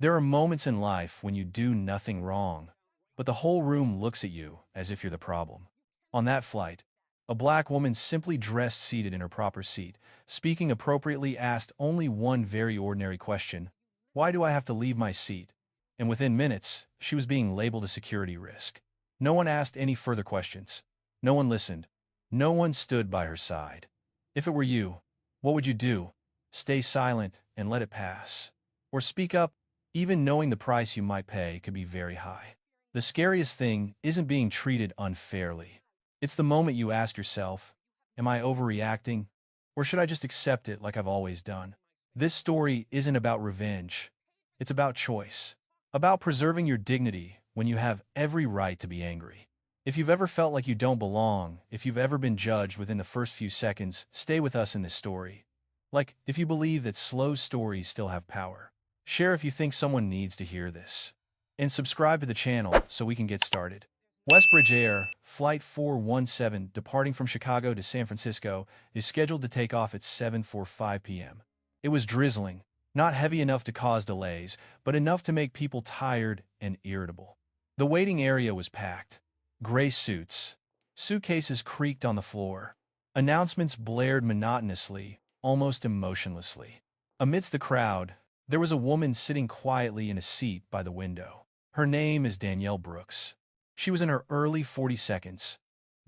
There are moments in life when you do nothing wrong, but the whole room looks at you as if you're the problem. On that flight, a black woman simply dressed seated in her proper seat, speaking appropriately asked only one very ordinary question: why do I have to leave my seat? And within minutes, she was being labeled a security risk. No one asked any further questions. No one listened. No one stood by her side. If it were you, what would you do? Stay silent and let it pass? Or speak up, even knowing the price you might pay could be very high? The scariest thing isn't being treated unfairly. It's the moment you ask yourself, am I overreacting? Or should I just accept it like I've always done? This story isn't about revenge. It's about choice. About preserving your dignity when you have every right to be angry. If you've ever felt like you don't belong, if you've ever been judged within the first few seconds, stay with us in this story. Like, if you believe that slow stories still have power. Share if you think someone needs to hear this. And subscribe to the channel so we can get started. Westbridge Air, Flight 417, departing from Chicago to San Francisco, is scheduled to take off at 7:45 p.m. It was drizzling, not heavy enough to cause delays, but enough to make people tired and irritable. The waiting area was packed. Gray suits. Suitcases creaked on the floor. Announcements blared monotonously, almost emotionlessly. Amidst the crowd, there was a woman sitting quietly in a seat by the window. Her name is Danielle Brooks. She was in her early 40s,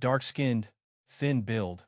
dark-skinned, thin build,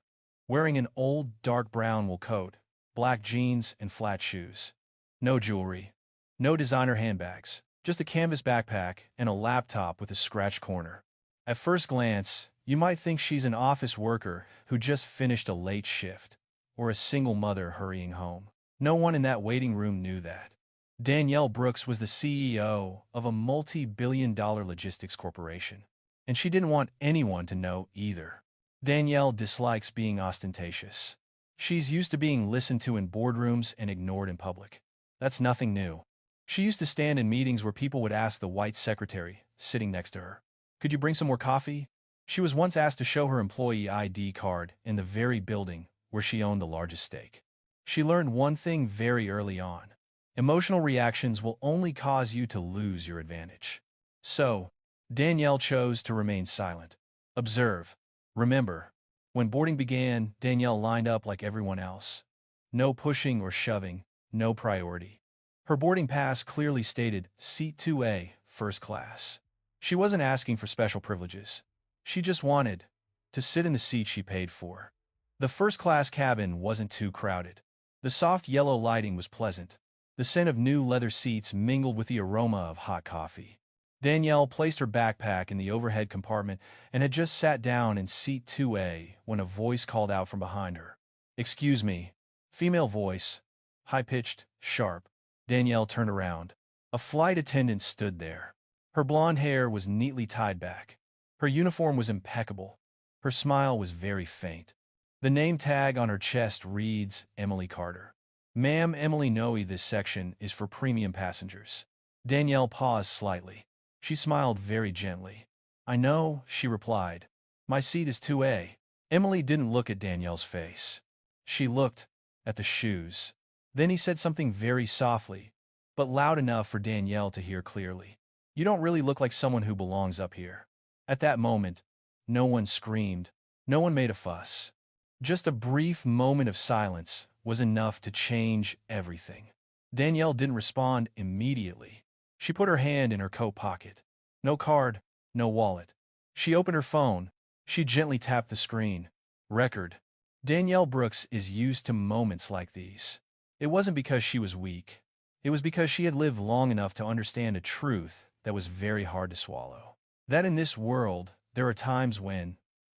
wearing an old dark brown wool coat, black jeans, and flat shoes. No jewelry, no designer handbags, just a canvas backpack and a laptop with a scratched corner. At first glance, you might think she's an office worker who just finished a late shift, or a single mother hurrying home. No one in that waiting room knew that. Danielle Brooks was the CEO of a multi-billion-dollar logistics corporation, and she didn't want anyone to know either. Danielle dislikes being ostentatious. She's used to being listened to in boardrooms and ignored in public. That's nothing new. She used to stand in meetings where people would ask the white secretary, sitting next to her, "Could you bring some more coffee?" She was once asked to show her employee ID card in the very building where she owned the largest stake. She learned one thing very early on. Emotional reactions will only cause you to lose your advantage. So, Danielle chose to remain silent. Observe. Remember. When boarding began, Danielle lined up like everyone else. No pushing or shoving, no priority. Her boarding pass clearly stated Seat 2A, First Class. She wasn't asking for special privileges. She just wanted to sit in the seat she paid for. The first-class cabin wasn't too crowded. The soft yellow lighting was pleasant. The scent of new leather seats mingled with the aroma of hot coffee. Danielle placed her backpack in the overhead compartment and had just sat down in Seat 2A when a voice called out from behind her. "Excuse me." Female voice. High-pitched, sharp. Danielle turned around. A flight attendant stood there. Her blonde hair was neatly tied back. Her uniform was impeccable. Her smile was very faint. The name tag on her chest reads Emily Carter. "Ma'am, Emily Noe, this section is for premium passengers." Danielle paused slightly. She smiled very gently. "I know," she replied. "My seat is 2A." Emily didn't look at Danielle's face. She looked at the shoes. Then he said something very softly, but loud enough for Danielle to hear clearly. "You don't really look like someone who belongs up here." At that moment, no one screamed. No one made a fuss. Just a brief moment of silence was enough to change everything. Danielle didn't respond immediately. She put her hand in her coat pocket. No card, no wallet. She opened her phone. She gently tapped the screen. Record. Danielle Brooks is used to moments like these. It wasn't because she was weak. It was because she had lived long enough to understand a truth that was very hard to swallow. That in this world, there are times when,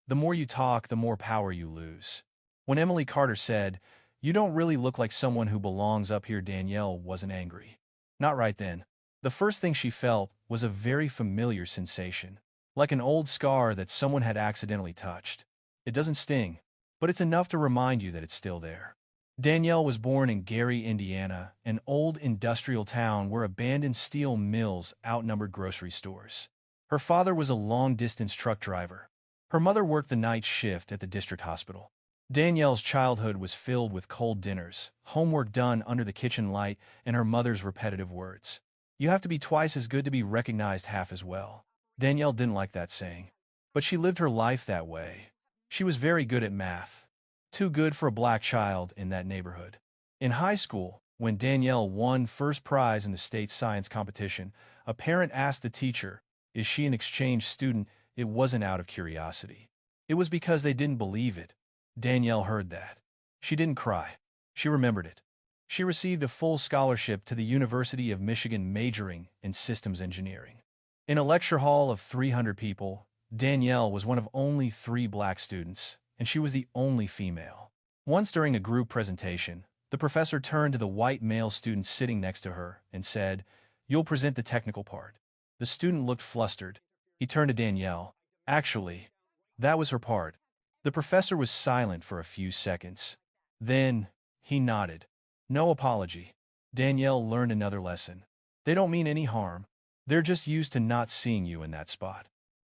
the more you talk, the more power you lose. When Emily Carter said, "You don't really look like someone who belongs up here," Danielle wasn't angry. Not right then. The first thing she felt was a very familiar sensation, like an old scar that someone had accidentally touched. It doesn't sting, but it's enough to remind you that it's still there. Danielle was born in Gary, Indiana, an old industrial town where abandoned steel mills outnumbered grocery stores. Her father was a long-distance truck driver. Her mother worked the night shift at the district hospital. Danielle's childhood was filled with cold dinners, homework done under the kitchen light, and her mother's repetitive words. You have to be twice as good to be recognized half as well. Danielle didn't like that saying, but she lived her life that way. She was very good at math. Too good for a black child in that neighborhood. In high school, when Danielle won first prize in the state science competition, a parent asked the teacher, "Is she an exchange student?" It wasn't out of curiosity. It was because they didn't believe it. Danielle heard that. She didn't cry. She remembered it. She received a full scholarship to the University of Michigan majoring in systems engineering. In a lecture hall of 300 people, Danielle was one of only 3 black students, and she was the only female. Once during a group presentation, the professor turned to the white male student sitting next to her and said, "You'll present the technical part." The student looked flustered. He turned to Danielle. "Actually, that was her part." The professor was silent for a few seconds. Then, he nodded. "No apology." Danielle learned another lesson. They don't mean any harm. They're just used to not seeing you in that spot.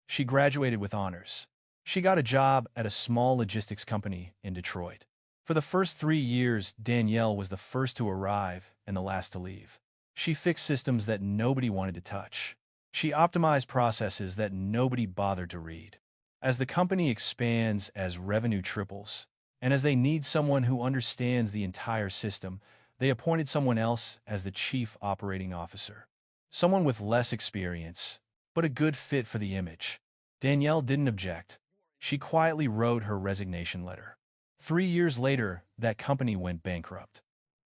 She graduated with honors. She got a job at a small logistics company in Detroit. For the first 3 years, Danielle was the first to arrive and the last to leave. She fixed systems that nobody wanted to touch. She optimized processes that nobody bothered to read. As the company expands, as revenue triples, and as they need someone who understands the entire system, they appointed someone else as the chief operating officer. Someone with less experience, but a good fit for the image. Danielle didn't object. She quietly wrote her resignation letter. 3 years later, that company went bankrupt.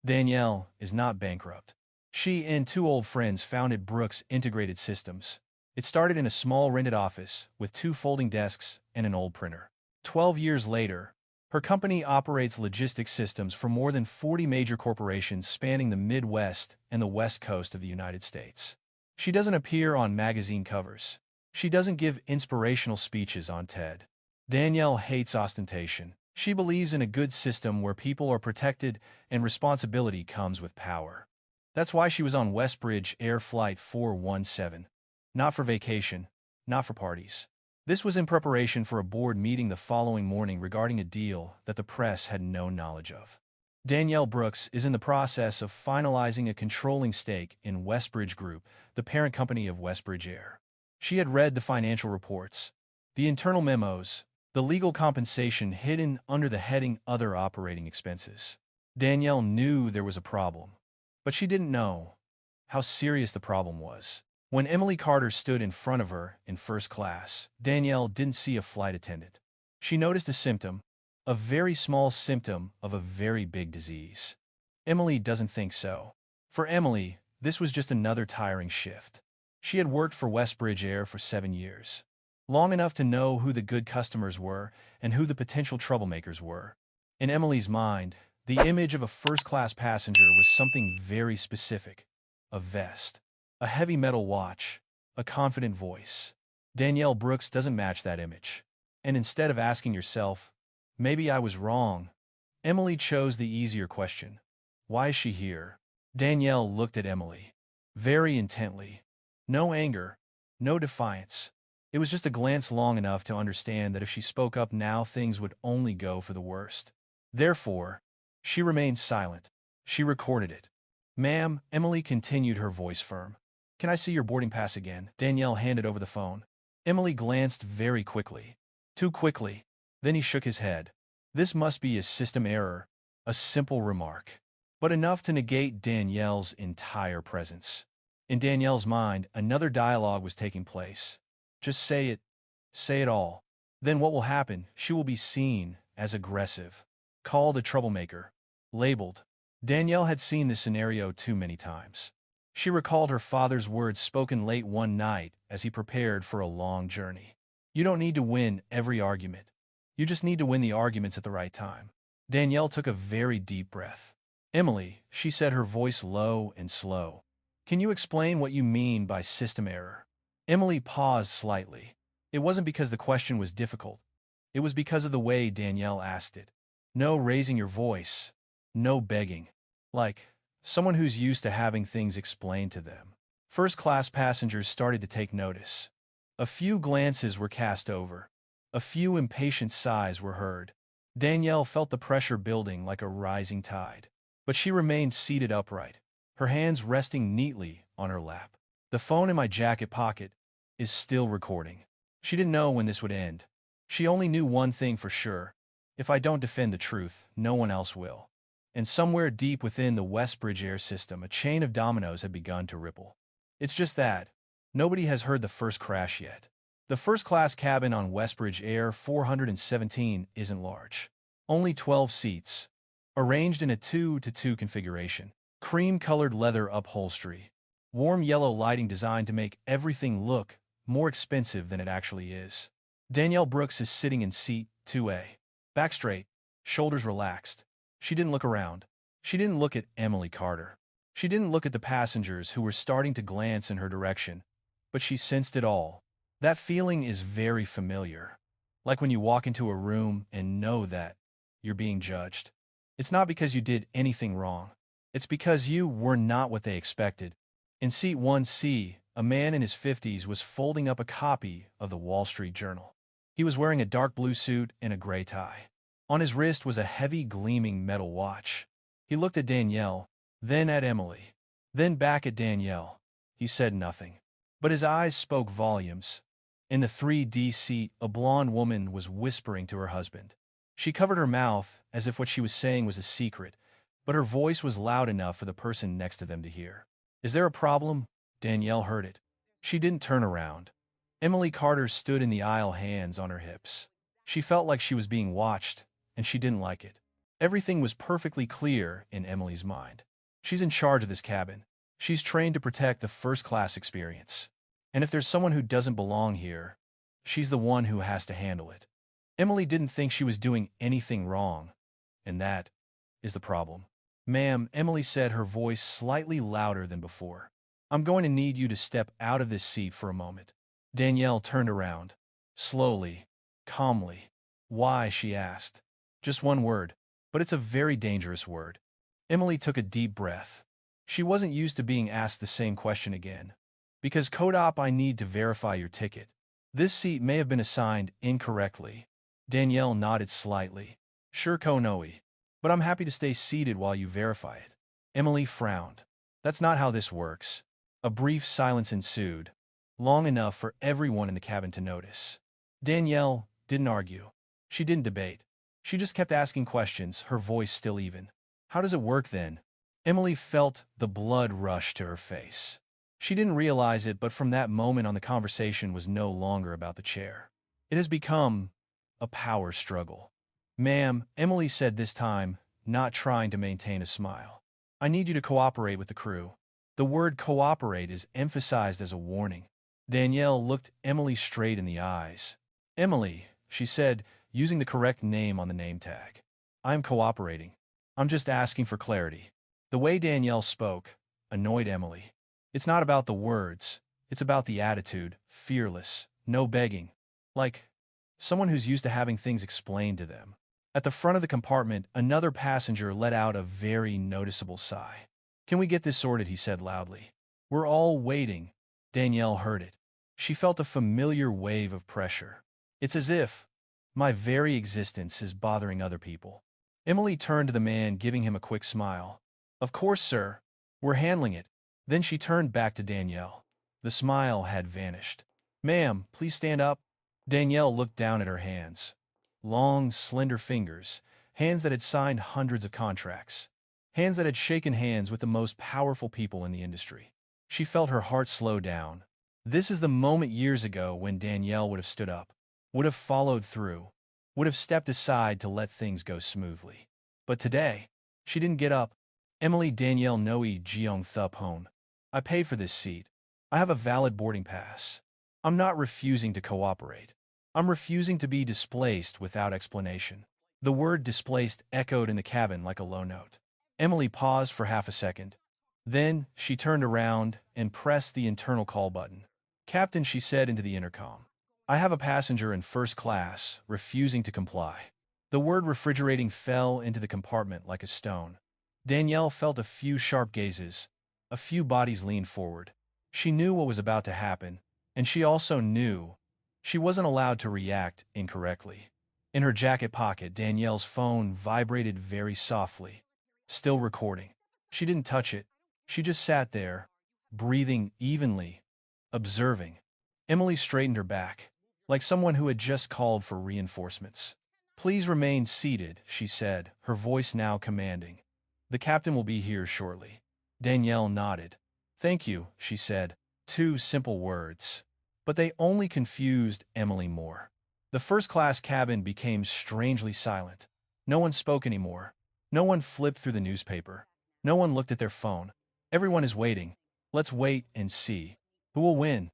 Danielle is not bankrupt. She and 2 old friends founded Brooks Integrated Systems. It started in a small rented office with 2 folding desks and an old printer. 12 years later, her company operates logistics systems for more than 40 major corporations spanning the Midwest and the West Coast of the United States. She doesn't appear on magazine covers. She doesn't give inspirational speeches on TED. Danielle hates ostentation. She believes in a good system where people are protected and responsibility comes with power. That's why she was on Westbridge Air Flight 417. Not for vacation, not for parties. This was in preparation for a board meeting the following morning regarding a deal that the press had no knowledge of. Danielle Brooks is in the process of finalizing a controlling stake in Westbridge Group, the parent company of Westbridge Air. She had read the financial reports, the internal memos, the legal compensation hidden under the heading Other Operating Expenses. Danielle knew there was a problem, but she didn't know how serious the problem was. When Emily Carter stood in front of her in first class, Danielle didn't see a flight attendant. She noticed a symptom, a very small symptom of a very big disease. Emily doesn't think so. For Emily, this was just another tiring shift. She had worked for Westbridge Air for 7 years, long enough to know who the good customers were and who the potential troublemakers were. In Emily's mind, the image of a first-class passenger was something very specific: a vest, a heavy metal watch, a confident voice. Danielle Brooks doesn't match that image. And instead of asking yourself, "Maybe I was wrong," Emily chose the easier question: why is she here? Danielle looked at Emily very intently. No anger, no defiance. It was just a glance long enough to understand that if she spoke up now, things would only go for the worst. Therefore, she remained silent. She recorded it. "Ma'am," Emily continued, her voice firm. "Can I see your boarding pass again?" Danielle handed over the phone. Emily glanced very quickly. Too quickly. Then he shook his head. This must be a system error, a simple remark, but enough to negate Danielle's entire presence. In Danielle's mind, another dialogue was taking place. Just say it. Say it all. Then what will happen? She will be seen as aggressive, called a troublemaker, labeled. Danielle had seen this scenario too many times. She recalled her father's words spoken late one night as he prepared for a long journey. "You don't need to win every argument. You just need to win the arguments at the right time." Danielle took a very deep breath. "Emily," she said, her voice low and slow, "can you explain what you mean by system error?" Emily paused slightly. It wasn't because the question was difficult. It was because of the way Danielle asked it. No raising your voice. No begging. Like someone who's used to having things explained to them. First-class passengers started to take notice. A few glances were cast over. A few impatient sighs were heard. Danielle felt the pressure building like a rising tide. But she remained seated upright. her hands resting neatly on her lap. The phone in my jacket pocket is still recording. She didn't know when this would end. She only knew one thing for sure. If I don't defend the truth, no one else will. And somewhere deep within the Westbridge air system, a chain of dominoes had begun to ripple. It's just that nobody has heard the first crash yet. The first-class cabin on Westbridge Air 417 isn't large. Only 12 seats, arranged in a 2-to-2 configuration. Cream-colored leather upholstery. Warm yellow lighting designed to make everything look more expensive than it actually is. Danielle Brooks is sitting in seat 2A. Back straight, shoulders relaxed. She didn't look around. She didn't look at Emily Carter. She didn't look at the passengers who were starting to glance in her direction. But she sensed it all. That feeling is very familiar. Like when you walk into a room and know that you're being judged. It's not because you did anything wrong. It's because you were not what they expected. In seat 1C, a man in his 50s was folding up a copy of the Wall Street Journal. He was wearing a dark blue suit and a gray tie. On his wrist was a heavy, gleaming metal watch. He looked at Danielle, then at Emily, then back at Danielle. He said nothing. But his eyes spoke volumes. In the 3D seat, a blonde woman was whispering to her husband. She covered her mouth as if what she was saying was a secret, but her voice was loud enough for the person next to them to hear. "Is there a problem?" Danielle heard it. She didn't turn around. Emily Carter stood in the aisle, hands on her hips. She felt like she was being watched, and she didn't like it. Everything was perfectly clear in Emily's mind. She's in charge of this cabin. She's trained to protect the first-class experience. And if there's someone who doesn't belong here, she's the one who has to handle it. Emily didn't think she was doing anything wrong, and that is the problem. "Ma'am," Emily said, her voice slightly louder than before. "I'm going to need you to step out of this seat for a moment." Danielle turned around. Slowly, calmly. "Why?" she asked. "Just one word, but it's a very dangerous word." Emily took a deep breath. She wasn't used to being asked the same question again. "Because code op, I need to verify your ticket. This seat may have been assigned incorrectly." Danielle nodded slightly. "Sure, Konoe. But I'm happy to stay seated while you verify it." Emily frowned. "That's not how this works." A brief silence ensued, long enough for everyone in the cabin to notice. Danielle didn't argue. She didn't debate. She just kept asking questions, her voice still even. "How does it work then?" Emily felt the blood rush to her face. She didn't realize it, but from that moment on, the conversation was no longer about the chair. It has become a power struggle. "Ma'am," Emily said this time, not trying to maintain a smile. "I need you to cooperate with the crew." The word cooperate is emphasized as a warning. Danielle looked Emily straight in the eyes. "Emily," she said, using the correct name on the name tag. "I am cooperating. I'm just asking for clarity." The way Danielle spoke annoyed Emily. It's not about the words. It's about the attitude. Fearless. No begging. Like someone who's used to having things explained to them. At the front of the compartment, another passenger let out a very noticeable sigh. "Can we get this sorted?" he said loudly. "We're all waiting." Danielle heard it. She felt a familiar wave of pressure. It's as if my very existence is bothering other people. Emily turned to the man, giving him a quick smile. "Of course, sir. We're handling it." Then she turned back to Danielle. The smile had vanished. "Ma'am, please stand up." Danielle looked down at her hands. Long, slender fingers, hands that had signed hundreds of contracts, hands that had shaken hands with the most powerful people in the industry. She felt her heart slow down. This is the moment years ago when Danielle would have stood up, would have followed through, would have stepped aside to let things go smoothly. But today, she didn't get up. "Emily," Danielle Noe Jeong Thup Hone. "I paid for this seat. I have a valid boarding pass. I'm not refusing to cooperate. I'm refusing to be displaced without explanation." The word displaced echoed in the cabin like a low note. Emily paused for half a second. Then she turned around and pressed the internal call button. "Captain," she said into the intercom. "I have a passenger in first class refusing to comply." The word refrigerating fell into the compartment like a stone. Danielle felt a few sharp gazes. A few bodies leaned forward. She knew what was about to happen, and she also knew she wasn't allowed to react incorrectly. In her jacket pocket, Danielle's phone vibrated very softly. Still recording. She didn't touch it. She just sat there, breathing evenly, observing. Emily straightened her back, like someone who had just called for reinforcements. "Please remain seated," she said, her voice now commanding. "The captain will be here shortly." Danielle nodded. "Thank you," she said. Two simple words. But they only confused Emily more. The first-class cabin became strangely silent. No one spoke anymore. No one flipped through the newspaper. No one looked at their phone. Everyone is waiting. Let's wait and see. Who will win?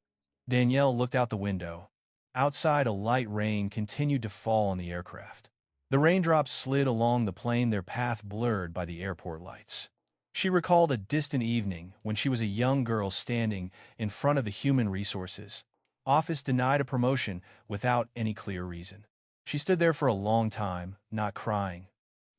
Danielle looked out the window. Outside, a light rain continued to fall on the aircraft. The raindrops slid along the plane, their path blurred by the airport lights. She recalled a distant evening when she was a young girl standing in front of the human resources office, denied a promotion without any clear reason. She stood there for a long time, not crying,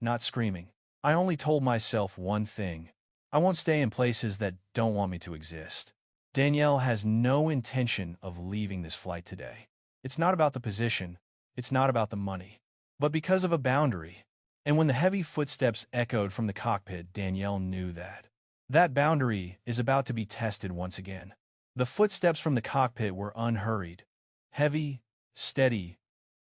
not screaming. "I only told myself one thing. I won't stay in places that don't want me to exist." Danielle has no intention of leaving this flight today. It's not about the position. It's not about the money. But because of a boundary. And when the heavy footsteps echoed from the cockpit, Danielle knew that that boundary is about to be tested once again. The footsteps from the cockpit were unhurried, heavy, steady,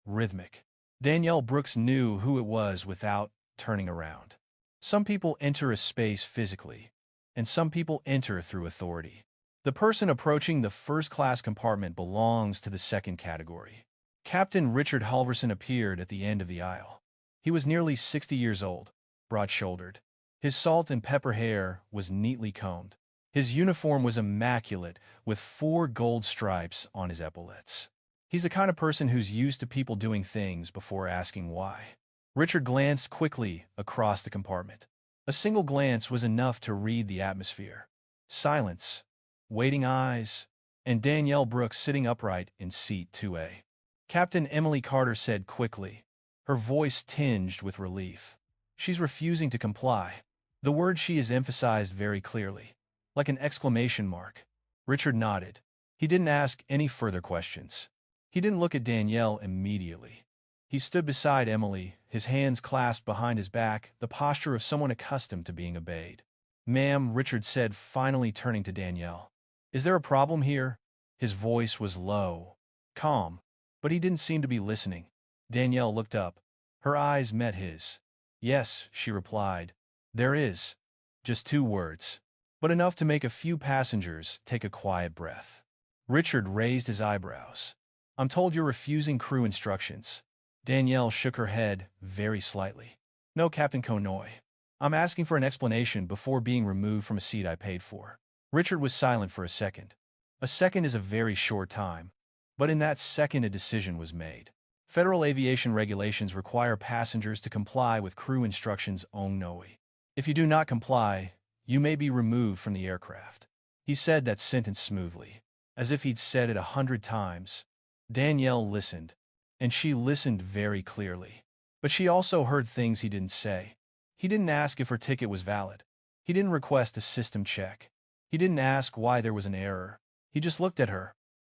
rhythmic. Danielle Brooks knew who it was without turning around. Some people enter a space physically, and some people enter through authority. The person approaching the first-class compartment belongs to the second category. Captain Richard Halverson appeared at the end of the aisle. He was nearly 60 years old, broad-shouldered. His salt and pepper hair was neatly combed. His uniform was immaculate, with 4 gold stripes on his epaulets. He's the kind of person who's used to people doing things before asking why. Richard glanced quickly across the compartment. A single glance was enough to read the atmosphere. Silence, waiting eyes, and Danielle Brooks sitting upright in seat 2A. Captain Emily Carter said quickly, her voice tinged with relief. "She's refusing to comply." The word "she" is emphasized very clearly, like an exclamation mark. Richard nodded. He didn't ask any further questions. He didn't look at Danielle immediately. He stood beside Emily, his hands clasped behind his back, the posture of someone accustomed to being obeyed. "Ma'am," Richard said, finally turning to Danielle. "Is there a problem here?" His voice was low, calm, but he didn't seem to be listening. Danielle looked up. Her eyes met his. "Yes," she replied. "There is." Just 2 words, but enough to make a few passengers take a quiet breath. Richard raised his eyebrows. "I'm told you're refusing crew instructions." Danielle shook her head very slightly. "No, Captain Konoy. I'm asking for an explanation before being removed from a seat I paid for." Richard was silent for a second. A second is a very short time, but in that second a decision was made. Federal aviation regulations require passengers to comply with crew instructions only. If you do not comply, you may be removed from the aircraft. He said that sentence smoothly, as if he'd said it 100 times. Danielle listened, and she listened very clearly. But she also heard things he didn't say. He didn't ask if her ticket was valid. He didn't request a system check. He didn't ask why there was an error. He just looked at her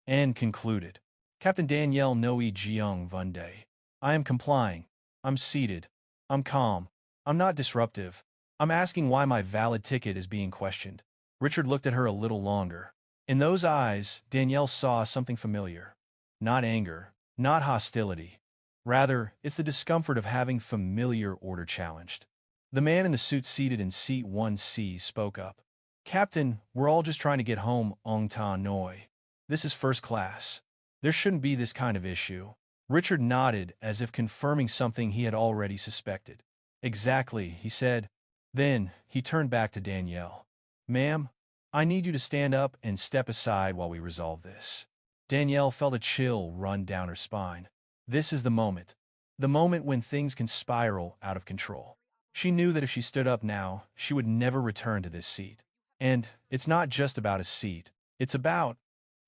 and concluded. "Captain Danielle Noe Jeong Vunde. I am complying. I'm seated. I'm calm. I'm not disruptive. I'm asking why my valid ticket is being questioned." Richard looked at her a little longer. In those eyes, Danielle saw something familiar. Not anger, not hostility. Rather, it's the discomfort of having familiar order challenged. The man in the suit seated in seat 1C spoke up. "Captain, we're all just trying to get home, Ong Ta Noi. This is first class. There shouldn't be this kind of issue." Richard nodded as if confirming something he had already suspected. "Exactly," he said. Then, he turned back to Danielle. "Ma'am, I need you to stand up and step aside while we resolve this." Danielle felt a chill run down her spine. This is the moment. The moment when things can spiral out of control. She knew that if she stood up now, she would never return to this seat. And it's not just about a seat. It's about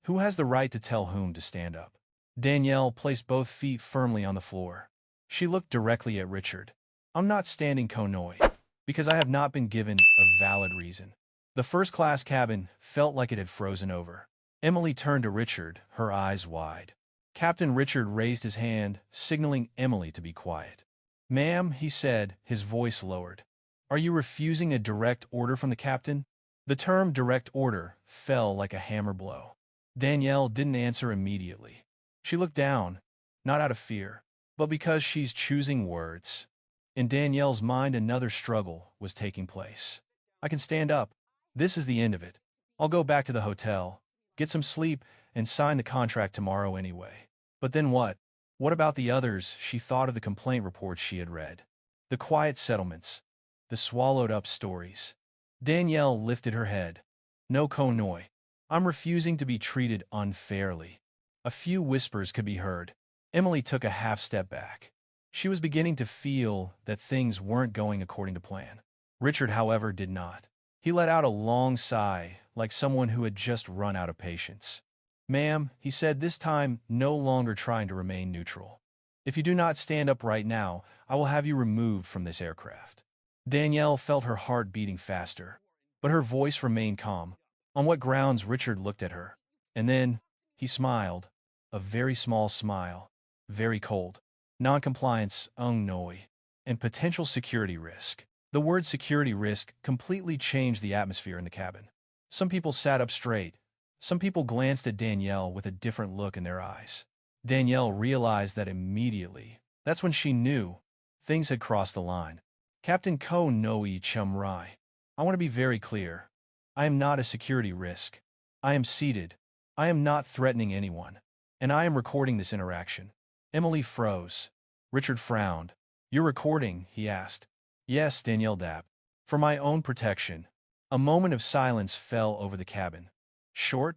who has the right to tell whom to stand up. Danielle placed both feet firmly on the floor. She looked directly at Richard. "I'm not standing Konoy, because I have not been given a valid reason." The first-class cabin felt like it had frozen over. Emily turned to Richard, her eyes wide. Captain Richard raised his hand, signaling Emily to be quiet. "Ma'am," he said, his voice lowered. "Are you refusing a direct order from the captain?" The term direct order fell like a hammer blow. Danielle didn't answer immediately. She looked down, not out of fear, but because she's choosing words. In Danielle's mind, another struggle was taking place. I can stand up. This is the end of it. I'll go back to the hotel, get some sleep, and sign the contract tomorrow anyway. But then what? What about the others? She thought of the complaint reports she had read. The quiet settlements. The swallowed-up stories. Danielle lifted her head. No, Konoi. I'm refusing to be treated unfairly. A few whispers could be heard. Emily took a half step back. She was beginning to feel that things weren't going according to plan. Richard, however, did not. He let out a long sigh, like someone who had just run out of patience. Ma'am, he said, this time no longer trying to remain neutral. If you do not stand up right now, I will have you removed from this aircraft. Danielle felt her heart beating faster, but her voice remained calm. On what grounds? Richard looked at her. And then, he smiled. A very small smile. Very cold. Non-compliance, noi, and potential security risk. The word security risk completely changed the atmosphere in the cabin. Some people sat up straight. Some people glanced at Danielle with a different look in their eyes. Danielle realized that immediately. That's when she knew things had crossed the line. Captain Ko Noi Chum Rai. I want to be very clear. I am not a security risk. I am seated. I am not threatening anyone. And I am recording this interaction. Emily froze. Richard frowned. You're recording? He asked. Yes, Danielle dapped. For my own protection. A moment of silence fell over the cabin. Short,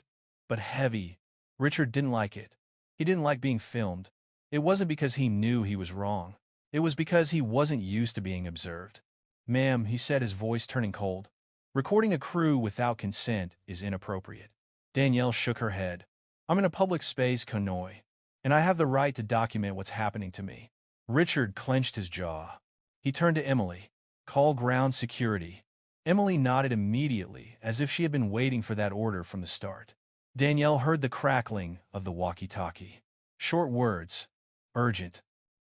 but heavy. Richard didn't like it. He didn't like being filmed. It wasn't because he knew he was wrong. It was because he wasn't used to being observed. Ma'am, he said, his voice turning cold. Recording a crew without consent is inappropriate. Danielle shook her head. I'm in a public space, Konoi, and I have the right to document what's happening to me. Richard clenched his jaw. He turned to Emily. Call ground security. Emily nodded immediately, as if she had been waiting for that order from the start. Danielle heard the crackling of the walkie-talkie. Short words. Urgent.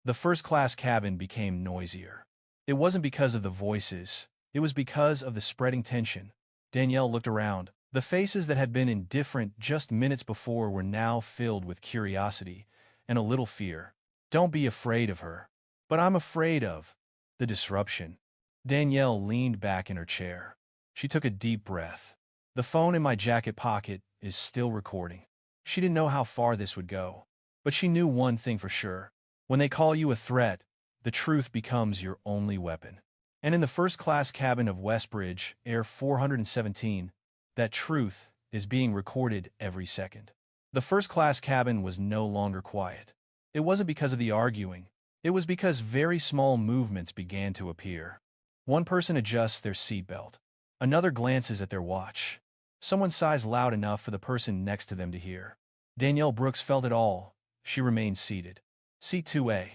The first-class cabin became noisier. It wasn't because of the voices. It was because of the spreading tension. Danielle looked around. The faces that had been indifferent just minutes before were now filled with curiosity and a little fear. Don't be afraid of her. But I'm afraid of the disruption. Danielle leaned back in her chair. She took a deep breath. The phone in my jacket pocket is still recording. She didn't know how far this would go. But she knew one thing for sure. When they call you a threat, the truth becomes your only weapon. And in the first-class cabin of Westbridge, Air 417, that truth is being recorded every second. The first-class cabin was no longer quiet. It wasn't because of the arguing. It was because very small movements began to appear. One person adjusts their seatbelt. Another glances at their watch. Someone sighs loud enough for the person next to them to hear. Danielle Brooks felt it all. She remained seated. Seat 2A.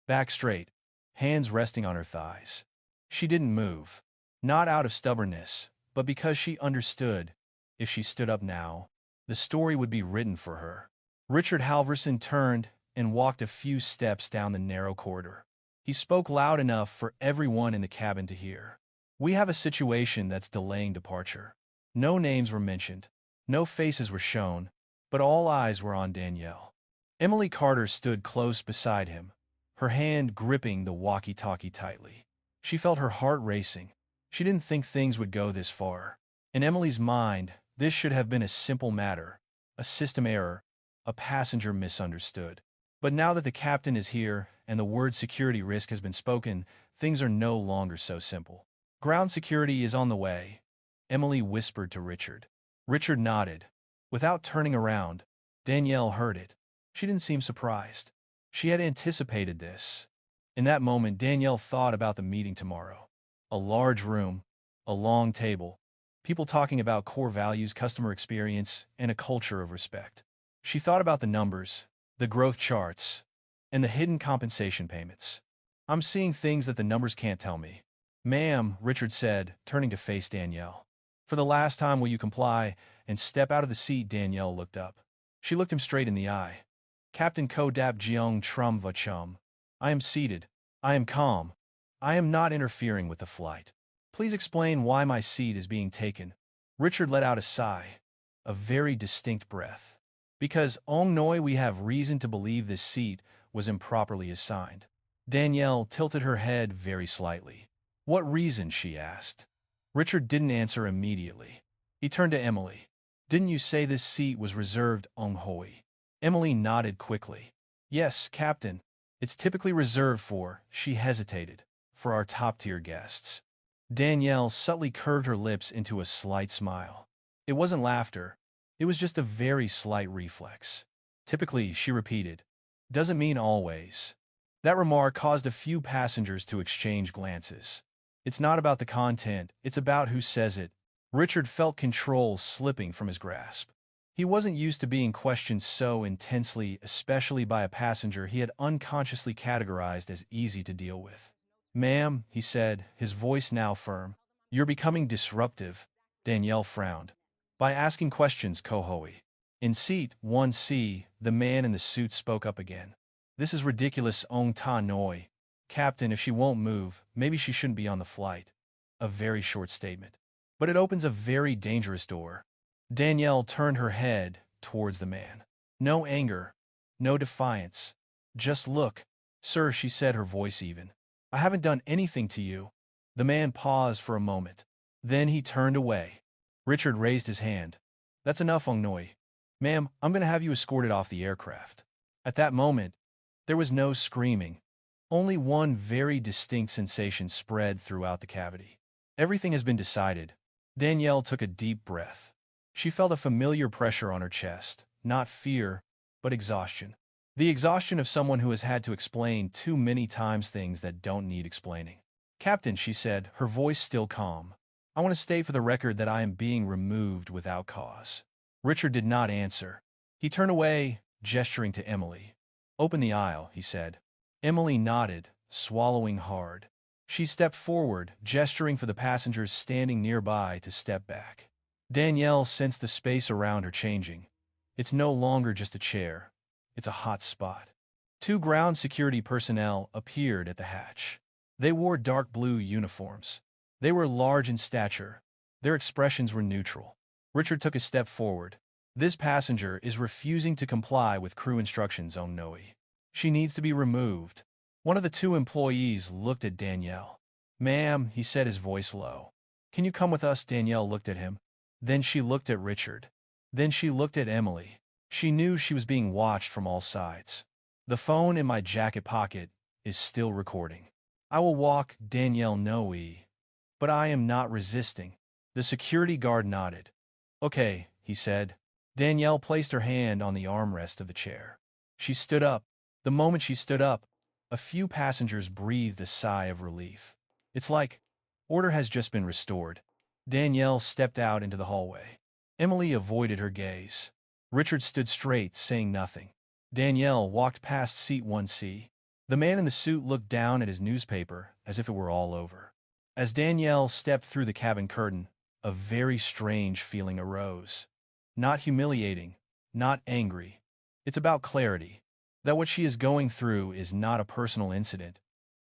Back straight. Hands resting on her thighs. She didn't move. Not out of stubbornness, but because she understood. If she stood up now, the story would be written for her. Richard Halverson turned and walked a few steps down the narrow corridor. He spoke loud enough for everyone in the cabin to hear. We have a situation that's delaying departure. No names were mentioned. No faces were shown, but all eyes were on Danielle. Emily Carter stood close beside him, her hand gripping the walkie-talkie tightly. She felt her heart racing. She didn't think things would go this far. In Emily's mind, this should have been a simple matter, a system error, a passenger misunderstood. But now that the captain is here and the word security risk has been spoken, things are no longer so simple. Ground security is on the way, Emily whispered to Richard. Richard nodded. Without turning around, Danielle heard it. She didn't seem surprised. She had anticipated this. In that moment, Danielle thought about the meeting tomorrow. A large room, a long table, people talking about core values, customer experience, and a culture of respect. She thought about the numbers, the growth charts, and the hidden compensation payments. I'm seeing things that the numbers can't tell me. Ma'am, Richard said, turning to face Danielle. For the last time, will you comply and step out of the seat? Danielle looked up. She looked him straight in the eye. Captain Ko Dap Jeong Trum Va Chum. I am seated. I am calm. I am not interfering with the flight. Please explain why my seat is being taken. Richard let out a sigh, a very distinct breath. Because, Ong Noi, we have reason to believe this seat was improperly assigned. Danielle tilted her head very slightly. What reason? She asked. Richard didn't answer immediately. He turned to Emily. Didn't you say this seat was reserved, Ong Hoi? Emily nodded quickly. Yes, Captain. It's typically reserved for, she hesitated, for our top-tier guests. Danielle subtly curved her lips into a slight smile. It wasn't laughter. It was just a very slight reflex. Typically, she repeated. Doesn't mean always. That remark caused a few passengers to exchange glances. It's not about the content, it's about who says it. Richard felt control slipping from his grasp. He wasn't used to being questioned so intensely, especially by a passenger he had unconsciously categorized as easy to deal with. Ma'am, he said, his voice now firm. You're becoming disruptive. Danielle frowned. By asking questions, Kohoi. In seat 1C, the man in the suit spoke up again. This is ridiculous, Ong Ta Noi. Captain, if she won't move, maybe she shouldn't be on the flight. A very short statement. But it opens a very dangerous door. Danielle turned her head towards the man. No anger, no defiance. Just look. Sir, she said, her voice even. I haven't done anything to you. The man paused for a moment. Then he turned away. Richard raised his hand. That's enough, Ong Noi. Ma'am, I'm going to have you escorted off the aircraft. At that moment, there was no screaming. Only one very distinct sensation spread throughout the cavity. Everything has been decided. Danielle took a deep breath. She felt a familiar pressure on her chest, not fear, but exhaustion. The exhaustion of someone who has had to explain too many times things that don't need explaining. Captain, she said, her voice still calm. I want to state for the record that I am being removed without cause. Richard did not answer. He turned away, gesturing to Emily. Open the aisle, he said. Emily nodded, swallowing hard. She stepped forward, gesturing for the passengers standing nearby to step back. Danielle sensed the space around her changing. It's no longer just a chair. It's a hot spot. Two ground security personnel appeared at the hatch. They wore dark blue uniforms. They were large in stature. Their expressions were neutral. Richard took a step forward. This passenger is refusing to comply with crew instructions, Ong Noi. She needs to be removed. One of the two employees looked at Danielle. Ma'am, he said, his voice low. Can you come with us? Danielle looked at him. Then she looked at Richard. Then she looked at Emily. She knew she was being watched from all sides. The phone in my jacket pocket is still recording. I will walk, Danielle Noi. But I am not resisting. The security guard nodded. Okay, he said. Danielle placed her hand on the armrest of the chair. She stood up. The moment she stood up, a few passengers breathed a sigh of relief. It's like, order has just been restored. Danielle stepped out into the hallway. Emily avoided her gaze. Richard stood straight, saying nothing. Danielle walked past seat 1C. The man in the suit looked down at his newspaper as if it were all over. As Danielle stepped through the cabin curtain, a very strange feeling arose. Not humiliating, not angry. It's about clarity. That what she is going through is not a personal incident.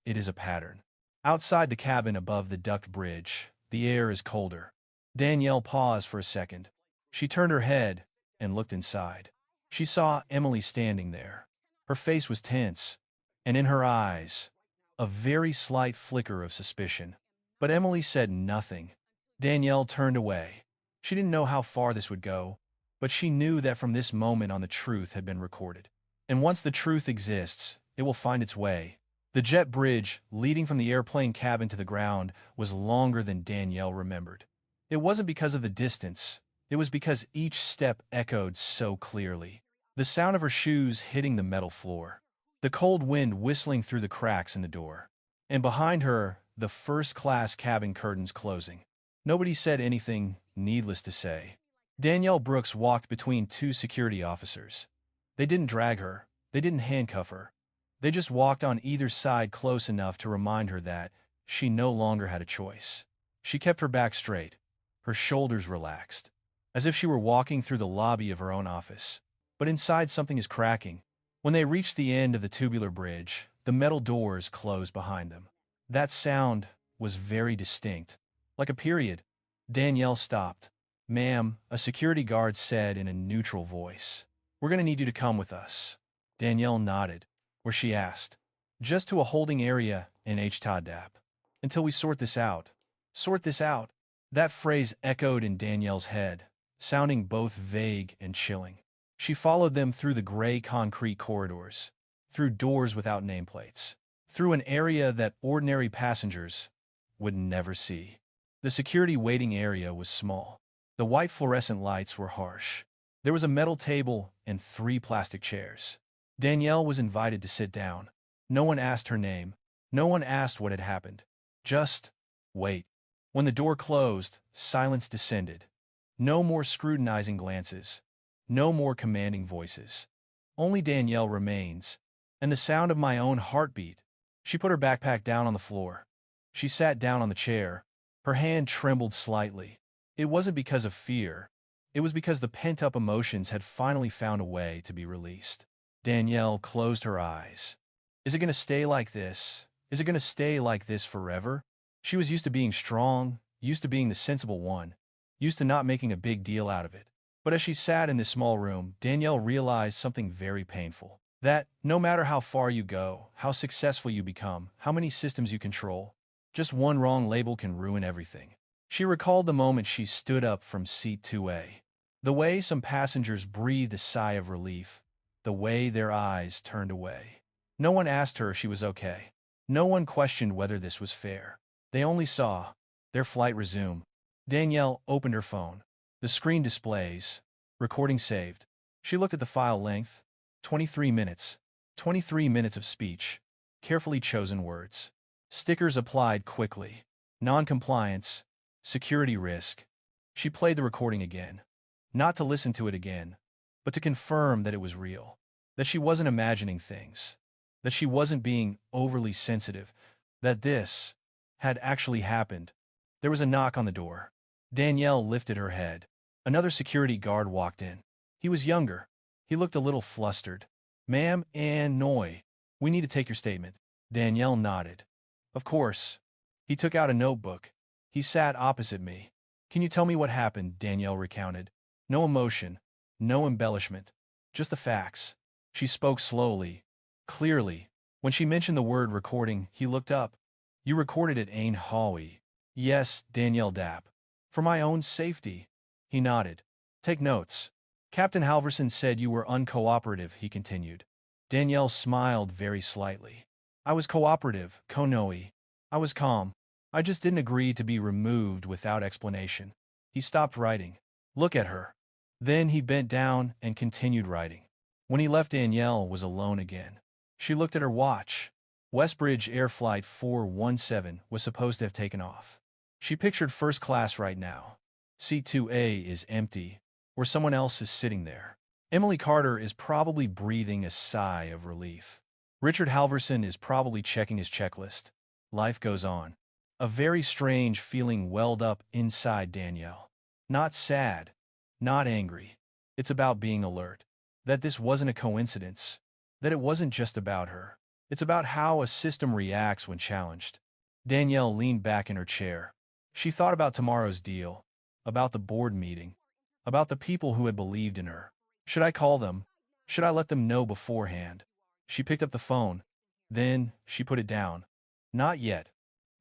It is a pattern. Outside the cabin above the duct bridge, the air is colder. Danielle paused for a second. She turned her head and looked inside. She saw Emily standing there. Her face was tense, and in her eyes, a very slight flicker of suspicion. But Emily said nothing. Danielle turned away. She didn't know how far this would go, but she knew that from this moment on the truth had been recorded. And once the truth exists, it will find its way. The jet bridge, leading from the airplane cabin to the ground, was longer than Danielle remembered. It wasn't because of the distance. It was because each step echoed so clearly. The sound of her shoes hitting the metal floor. The cold wind whistling through the cracks in the door. And behind her, the first-class cabin curtains closing. Nobody said anything, needless to say. Danielle Brooks walked between two security officers. They didn't drag her. They didn't handcuff her. They just walked on either side close enough to remind her that she no longer had a choice. She kept her back straight, her shoulders relaxed, as if she were walking through the lobby of her own office. But inside something is cracking. When they reached the end of the tubular bridge, the metal doors closed behind them. That sound was very distinct, like a period. Danielle stopped. "Ma'am," a security guard said in a neutral voice. "We're going to need you to come with us." Danielle nodded. Where, she asked. "Just to a holding area in Attendant. Until we sort this out." Sort this out? That phrase echoed in Danielle's head, sounding both vague and chilling. She followed them through the gray concrete corridors, through doors without nameplates, through an area that ordinary passengers would never see. The security waiting area was small. The white fluorescent lights were harsh. There was a metal table and 3 plastic chairs. Danielle was invited to sit down. No one asked her name. No one asked what had happened. Just wait. When the door closed, silence descended. No more scrutinizing glances. No more commanding voices. Only Danielle remains, and the sound of my own heartbeat. She put her backpack down on the floor. She sat down on the chair. Her hand trembled slightly. It wasn't because of fear. It was because the pent-up emotions had finally found a way to be released. Danielle closed her eyes. Is it going to stay like this? Is it going to stay like this forever? She was used to being strong, used to being the sensible one, used to not making a big deal out of it. But as she sat in this small room, Danielle realized something very painful. That, no matter how far you go, how successful you become, how many systems you control, just one wrong label can ruin everything. She recalled the moment she stood up from seat 2A. The way some passengers breathed a sigh of relief. The way their eyes turned away. No one asked her if she was okay. No one questioned whether this was fair. They only saw their flight resume. Danielle opened her phone. The screen displays recording saved. She looked at the file length. 23 minutes. 23 minutes of speech. Carefully chosen words. Stickers applied quickly. Non-compliance. Security risk. She played the recording again. Not to listen to it again, but to confirm that it was real. That she wasn't imagining things. That she wasn't being overly sensitive. That this had actually happened. There was a knock on the door. Danielle lifted her head. Another security guard walked in. He was younger. He looked a little flustered. "Ma'am, Ann Noy, we need to take your statement." Danielle nodded. "Of course." He took out a notebook. He sat opposite me. "Can you tell me what happened?" Danielle recounted. No emotion, no embellishment, just the facts. She spoke slowly, clearly. When she mentioned the word recording, he looked up. "You recorded it, Ain Hawi." "Yes," Danielle Dapp. "For my own safety." He nodded. "Take notes." "Captain Halverson said you were uncooperative," he continued. Danielle smiled very slightly. "I was cooperative, Konoe. I was calm. I just didn't agree to be removed without explanation." He stopped writing. "Look at her." Then he bent down and continued writing. When he left, Danielle was alone again. She looked at her watch. Westbridge Air Flight 417 was supposed to have taken off. She pictured first class right now. Seat 2A is empty, or someone else is sitting there. Emily Carter is probably breathing a sigh of relief. Richard Halverson is probably checking his checklist. Life goes on. A very strange feeling welled up inside Danielle. Not sad, not angry. It's about being alert. That this wasn't a coincidence. That it wasn't just about her. It's about how a system reacts when challenged. Danielle leaned back in her chair. She thought about tomorrow's deal, about the board meeting, about the people who had believed in her. Should I call them? Should I let them know beforehand? She picked up the phone. Then she put it down. Not yet.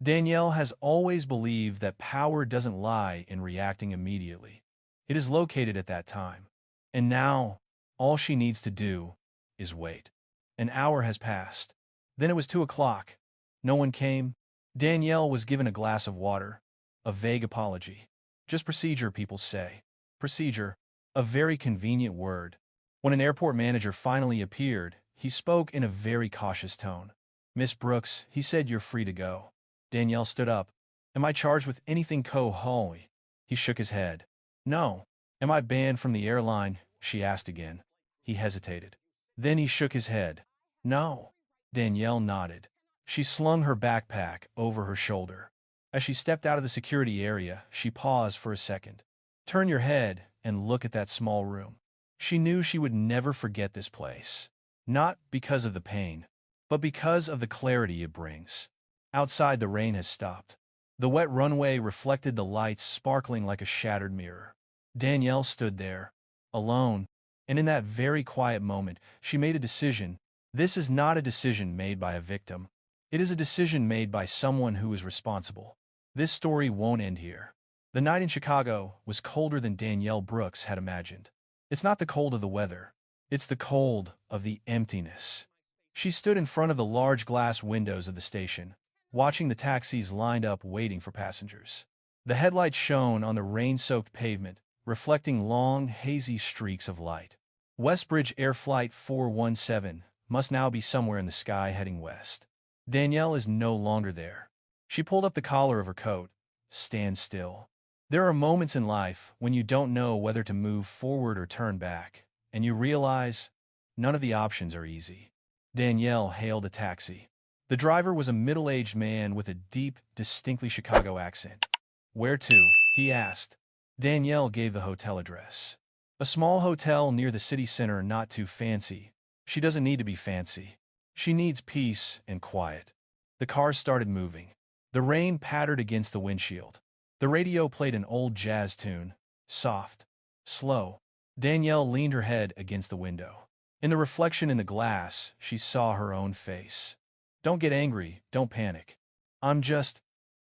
Danielle has always believed that power doesn't lie in reacting immediately. It is located at that time. And now, all she needs to do is wait. An hour has passed. Then it was 2 o'clock. No one came. Danielle was given a glass of water. A vague apology. Just procedure, people say. Procedure. A very convenient word. When an airport manager finally appeared, he spoke in a very cautious tone. "Miss Brooks," he said, "you're free to go." Danielle stood up. "Am I charged with anything, Holy?" He shook his head. "No." "Am I banned from the airline?" she asked again. He hesitated. Then he shook his head. "No." Danielle nodded. She slung her backpack over her shoulder. As she stepped out of the security area, she paused for a second. "Turn your head and look at that small room." She knew she would never forget this place. Not because of the pain, but because of the clarity it brings. Outside, the rain has stopped. The wet runway reflected the lights, sparkling like a shattered mirror. Danielle stood there, alone, and in that very quiet moment, she made a decision. This is not a decision made by a victim. It is a decision made by someone who is responsible. This story won't end here. The night in Chicago was colder than Danielle Brooks had imagined. It's not the cold of the weather. It's the cold of the emptiness. She stood in front of the large glass windows of the station, watching the taxis lined up waiting for passengers. The headlights shone on the rain-soaked pavement, reflecting long, hazy streaks of light. Westbridge Air Flight 417 must now be somewhere in the sky heading west. Danielle is no longer there. She pulled up the collar of her coat. Stand still. There are moments in life when you don't know whether to move forward or turn back, and you realize none of the options are easy. Danielle hailed a taxi. The driver was a middle-aged man with a deep, distinctly Chicago accent. "Where to?" he asked. Danielle gave the hotel address. "A small hotel near the city center, not too fancy." She doesn't need to be fancy. She needs peace and quiet. The car started moving. The rain pattered against the windshield. The radio played an old jazz tune, soft, slow. Danielle leaned her head against the window. In the reflection in the glass, she saw her own face. "Don't get angry, don't panic. I'm just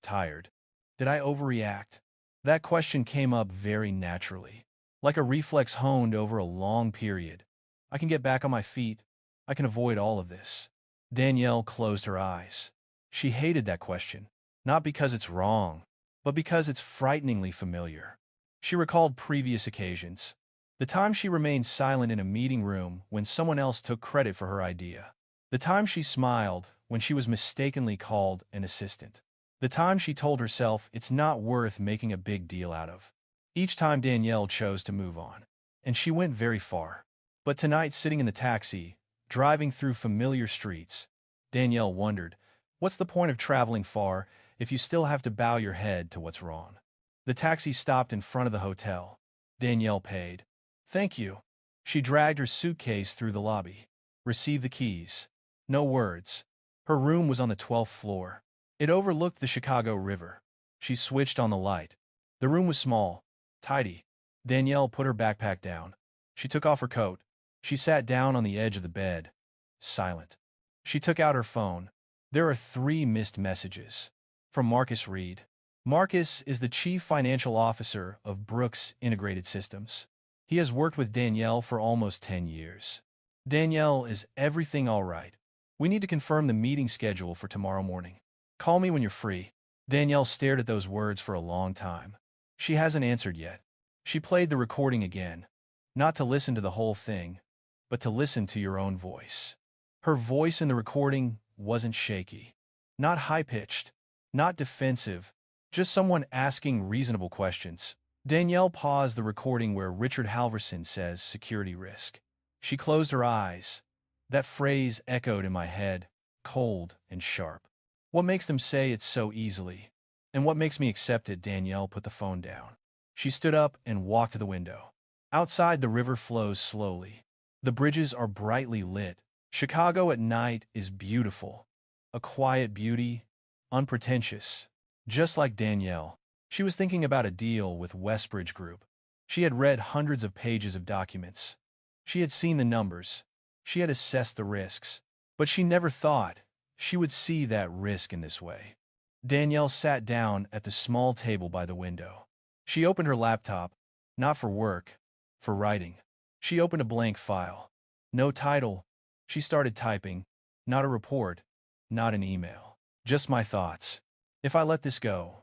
tired. Did I overreact?" That question came up very naturally, like a reflex honed over a long period. I can get back on my feet. I can avoid all of this. Danielle closed her eyes. She hated that question, not because it's wrong, but because it's frighteningly familiar. She recalled previous occasions. The time she remained silent in a meeting room when someone else took credit for her idea. The time she smiled when she was mistakenly called an assistant. The time she told herself it's not worth making a big deal out of. Each time Danielle chose to move on. And she went very far. But tonight, sitting in the taxi, driving through familiar streets, Danielle wondered, what's the point of traveling far if you still have to bow your head to what's wrong? The taxi stopped in front of the hotel. Danielle paid. "Thank you." She dragged her suitcase through the lobby. Received the keys. No words. Her room was on the 12th floor. It overlooked the Chicago River. She switched on the light. The room was small, tidy. Danielle put her backpack down. She took off her coat. She sat down on the edge of the bed, silent. She took out her phone. There are 3 missed messages. From Marcus Reed. Marcus is the chief financial officer of Brooks Integrated Systems. He has worked with Danielle for almost 10 years. "Danielle, is everything all right? We need to confirm the meeting schedule for tomorrow morning. Call me when you're free." Danielle stared at those words for a long time. She hasn't answered yet. She played the recording again, not to listen to the whole thing, but to listen to your own voice. Her voice in the recording wasn't shaky, not high-pitched, not defensive, just someone asking reasonable questions. Danielle paused the recording where Richard Halverson says security risk. She closed her eyes. That phrase echoed in my head, cold and sharp. What makes them say it so easily? And what makes me accept it? Danielle put the phone down. She stood up and walked to the window. Outside, the river flows slowly. The bridges are brightly lit. Chicago at night is beautiful. A quiet beauty, unpretentious. Just like Danielle, she was thinking about a deal with Westbridge Group. She had read hundreds of pages of documents. She had seen the numbers. She had assessed the risks. But she never thought she would see that risk in this way. Danielle sat down at the small table by the window. She opened her laptop, not for work, for writing. She opened a blank file. No title. She started typing. Not a report, not an email. Just my thoughts. If I let this go,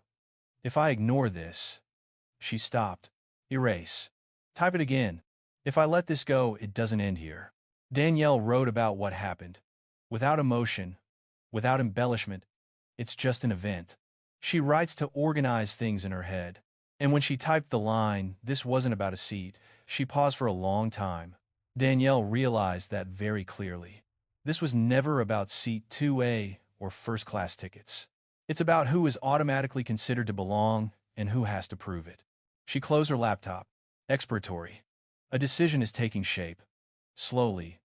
if I ignore this. She stopped. Erase. Type it again. If I let this go, it doesn't end here. Danielle wrote about what happened. Without emotion, without embellishment. It's just an event. She writes to organize things in her head. And when she typed the line, "This wasn't about a seat," she paused for a long time. Danielle realized that very clearly. This was never about seat 2A or first-class tickets. It's about who is automatically considered to belong and who has to prove it. She closed her laptop. Expiratory. A decision is taking shape. Slowly,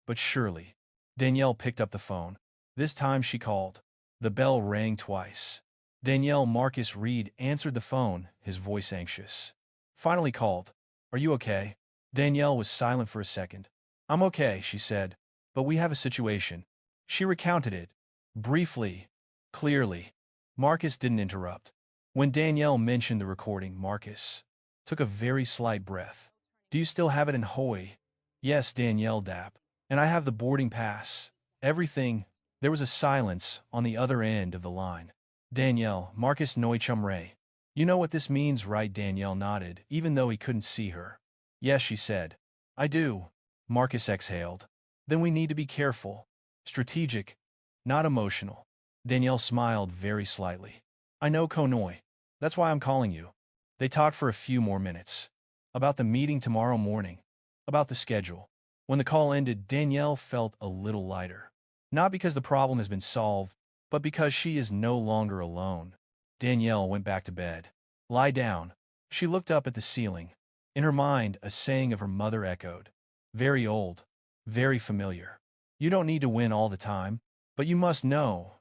but surely. Danielle picked up the phone. This time she called. The bell rang twice. Danielle. Marcus Reed answered the phone, his voice anxious. finally called. Are you okay? Danielle was silent for a second. I'm okay, she said. But we have a situation. She recounted it. Briefly. Clearly. Marcus didn't interrupt. When Danielle mentioned the recording, Marcus took a very slight breath. Do you still have it in Hawaii? Yes, Danielle dapped. And I have the boarding pass. Everything. There was a silence on the other end of the line. Danielle, Marcus Noichumre. You know what this means, right? Danielle nodded, even though he couldn't see her. Yes, she said. I do. Marcus exhaled. Then we need to be careful. Strategic. Not emotional. Danielle smiled very slightly. I know Konoi. That's why I'm calling you. They talked for a few more minutes. About the meeting tomorrow morning. About the schedule. When the call ended, Danielle felt a little lighter. Not because the problem has been solved, but because she is no longer alone. Danielle went back to bed. Lie down. She looked up at the ceiling. In her mind, a saying of her mother echoed. Very old. Very familiar. You don't need to win all the time, but you must know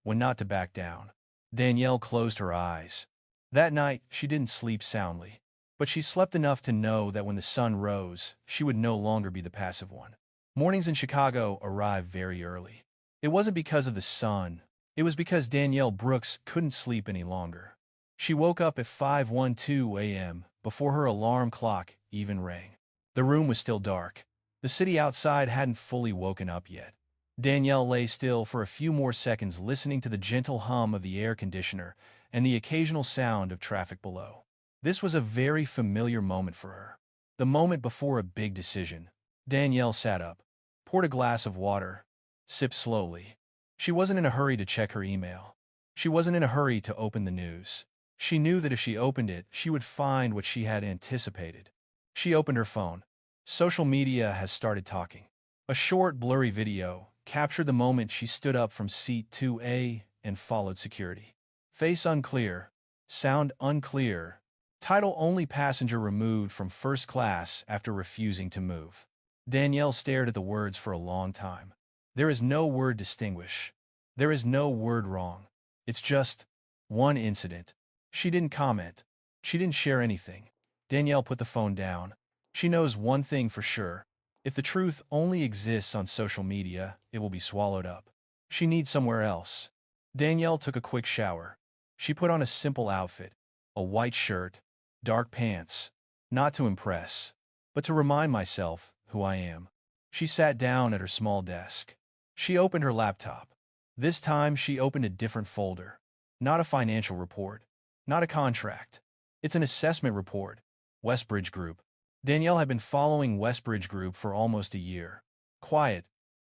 when not to back down. Danielle closed her eyes. That night, she didn't sleep soundly, but she slept enough to know that when the sun rose, she would no longer be the passive one. Mornings in Chicago arrived very early. It wasn't because of the sun. It was because Danielle Brooks couldn't sleep any longer. She woke up at 5:12 a.m. before her alarm clock even rang. The room was still dark. The city outside hadn't fully woken up yet. Danielle lay still for a few more seconds, listening to the gentle hum of the air conditioner and the occasional sound of traffic below. This was a very familiar moment for her. The moment before a big decision. Danielle sat up, poured a glass of water, sipped slowly. She wasn't in a hurry to check her email. She wasn't in a hurry to open the news. She knew that if she opened it, she would find what she had anticipated. She opened her phone. Social media has started talking. A short, blurry video captured the moment she stood up from seat 2A and followed security. Face unclear. Sound unclear. Title only passenger removed from first class after refusing to move. Danielle stared at the words for a long time. There is no word distinguish. There is no word wrong. It's just one incident. She didn't comment. She didn't share anything. Danielle put the phone down. She knows one thing for sure. If the truth only exists on social media, it will be swallowed up. She needs somewhere else. Danielle took a quick shower. She put on a simple outfit. A white shirt, dark pants. Not to impress, but to remind myself who I am. She sat down at her small desk. She opened her laptop. This time she opened a different folder. Not a financial report. Not a contract. It's an assessment report. Westbridge Group. Danielle had been following Westbridge Group for almost a year. Quiet.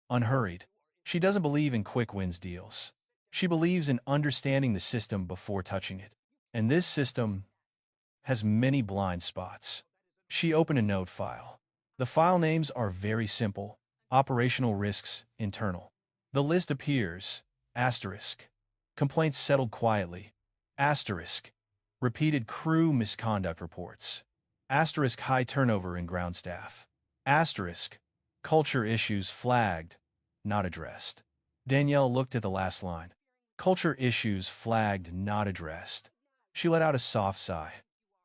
Unhurried. She doesn't believe in quick wins deals. She believes in understanding the system before touching it. And this system has many blind spots. She opened a note file. The file names are very simple. Operational risks, internal. The list appears. Asterisk. Complaints settled quietly. Asterisk. Repeated crew misconduct reports. Asterisk high turnover in ground staff. Asterisk. Culture issues flagged, not addressed. Danielle looked at the last line. Culture issues flagged, not addressed. She let out a soft sigh.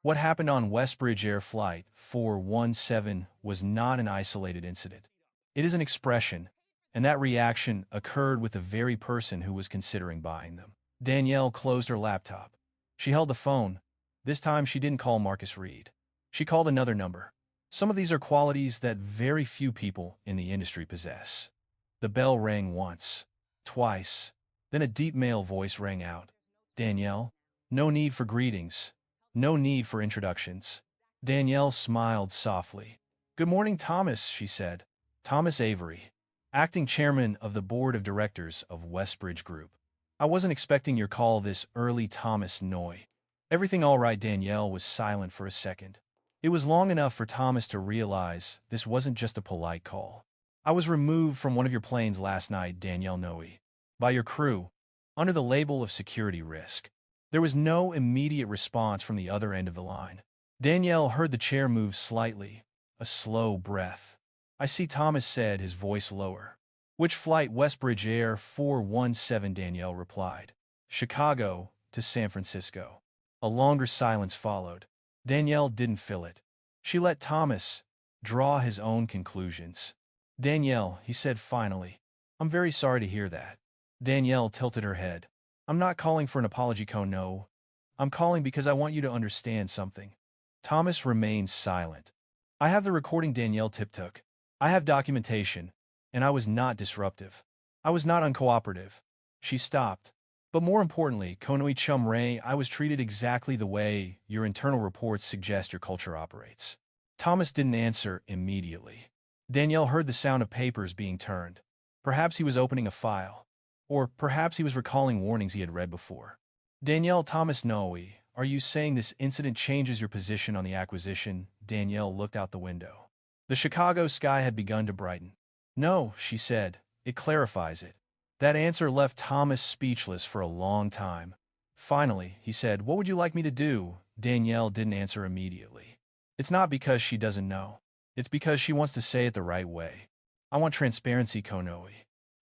What happened on Westbridge Air Flight 417 was not an isolated incident. It is an expression, and that reaction occurred with the very person who was considering buying them. Danielle closed her laptop. She held the phone. This time she didn't call Marcus Reed. She called another number. Some of these are qualities that very few people in the industry possess. The bell rang once, twice, then a deep male voice rang out. Danielle? No need for greetings. No need for introductions. Danielle smiled softly. Good morning, Thomas, she said. Thomas Avery, acting chairman of the board of directors of Westbridge Group. I wasn't expecting your call this early, Thomas Noy. Everything all right? Danielle was silent for a second. It was long enough for Thomas to realize this wasn't just a polite call. I was removed from one of your planes last night, Danielle Noe, by your crew, under the label of security risk. There was no immediate response from the other end of the line. Danielle heard the chair move slightly, a slow breath. I see, Thomas said, his voice lower. Which flight? Westbridge Air 417, Danielle replied. Chicago to San Francisco. A longer silence followed. Danielle didn't feel it. She let Thomas draw his own conclusions. Danielle, he said finally, I'm very sorry to hear that. Danielle tilted her head. I'm not calling for an apology, no. I'm calling because I want you to understand something. Thomas remained silent. I have the recording, Danielle tiptoed. I have documentation, and I was not disruptive. I was not uncooperative. She stopped. But more importantly, Konoi Chum Ray, I was treated exactly the way your internal reports suggest your culture operates. Thomas didn't answer immediately. Danielle heard the sound of papers being turned. Perhaps he was opening a file. Or perhaps he was recalling warnings he had read before. Danielle, Thomas, Noe, are you saying this incident changes your position on the acquisition? Danielle looked out the window. The Chicago sky had begun to brighten. No, she said. It clarifies it. That answer left Thomas speechless for a long time. Finally, he said, what would you like me to do? Danielle didn't answer immediately. It's not because she doesn't know. It's because she wants to say it the right way. I want transparency, Konoi.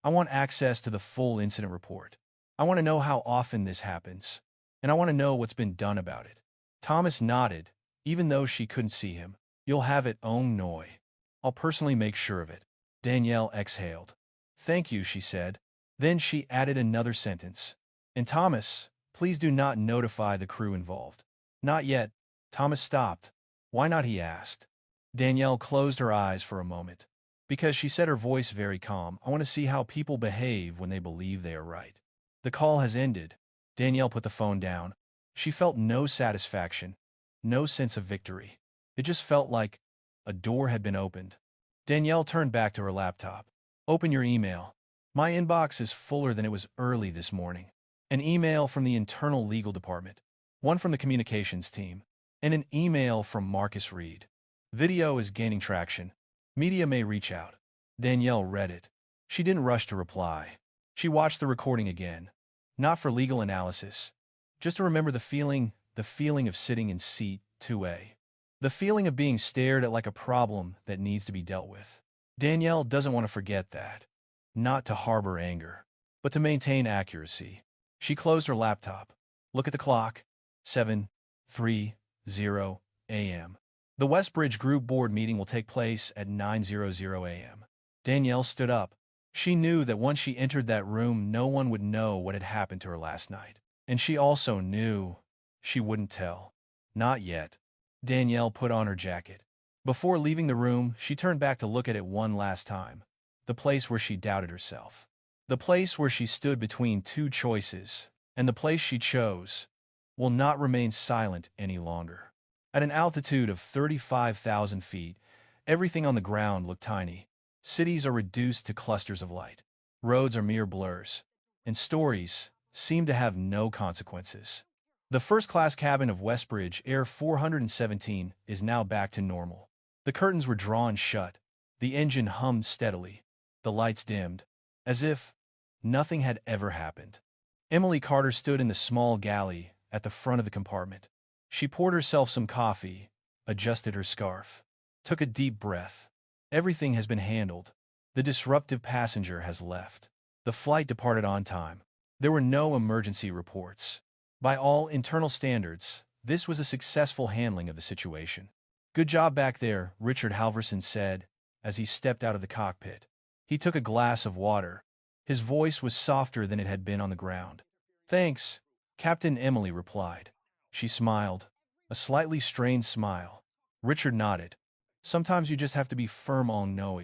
I want access to the full incident report. I want to know how often this happens. And I want to know what's been done about it. Thomas nodded, even though she couldn't see him. You'll have it, Noi. I'll personally make sure of it. Danielle exhaled. Thank you, she said. Then she added another sentence. And Thomas, please do not notify the crew involved. Not yet. Thomas stopped. Why not, he asked. Danielle closed her eyes for a moment. Because, she said, her voice very calm, I want to see how people behave when they believe they are right. The call has ended. Danielle put the phone down. She felt no satisfaction, no sense of victory. It just felt like a door had been opened. Danielle turned back to her laptop. Open your email. My inbox is fuller than it was early this morning. An email from the internal legal department, one from the communications team, and an email from Marcus Reed. Video is gaining traction. Media may reach out. Danielle read it. She didn't rush to reply. She watched the recording again. Not for legal analysis. Just to remember the feeling of sitting in seat 2A. The feeling of being stared at like a problem that needs to be dealt with. Danielle doesn't want to forget that. Not to harbor anger, but to maintain accuracy. She closed her laptop. Look at the clock. 7:30 a.m. The Westbridge Group Board meeting will take place at 9:00 a.m. Danielle stood up. She knew that once she entered that room, no one would know what had happened to her last night. And she also knew she wouldn't tell. Not yet. Danielle put on her jacket. Before leaving the room, she turned back to look at it one last time. The place where she doubted herself. The place where she stood between two choices. And the place she chose will not remain silent any longer. At an altitude of 35,000 feet, everything on the ground looked tiny. Cities are reduced to clusters of light. Roads are mere blurs. And stories seem to have no consequences. The first-class cabin of Westbridge Air 417 is now back to normal. The curtains were drawn shut. The engine hummed steadily. The lights dimmed, as if nothing had ever happened. Emily Carter stood in the small galley at the front of the compartment. She poured herself some coffee, adjusted her scarf, took a deep breath. Everything has been handled. The disruptive passenger has left. The flight departed on time. There were no emergency reports. By all internal standards, this was a successful handling of the situation. Good job back there, Richard Halverson said, as he stepped out of the cockpit. He took a glass of water. His voice was softer than it had been on the ground. Thanks, Captain, Emily replied. She smiled, a slightly strained smile. Richard nodded. Sometimes you just have to be firm on Noe.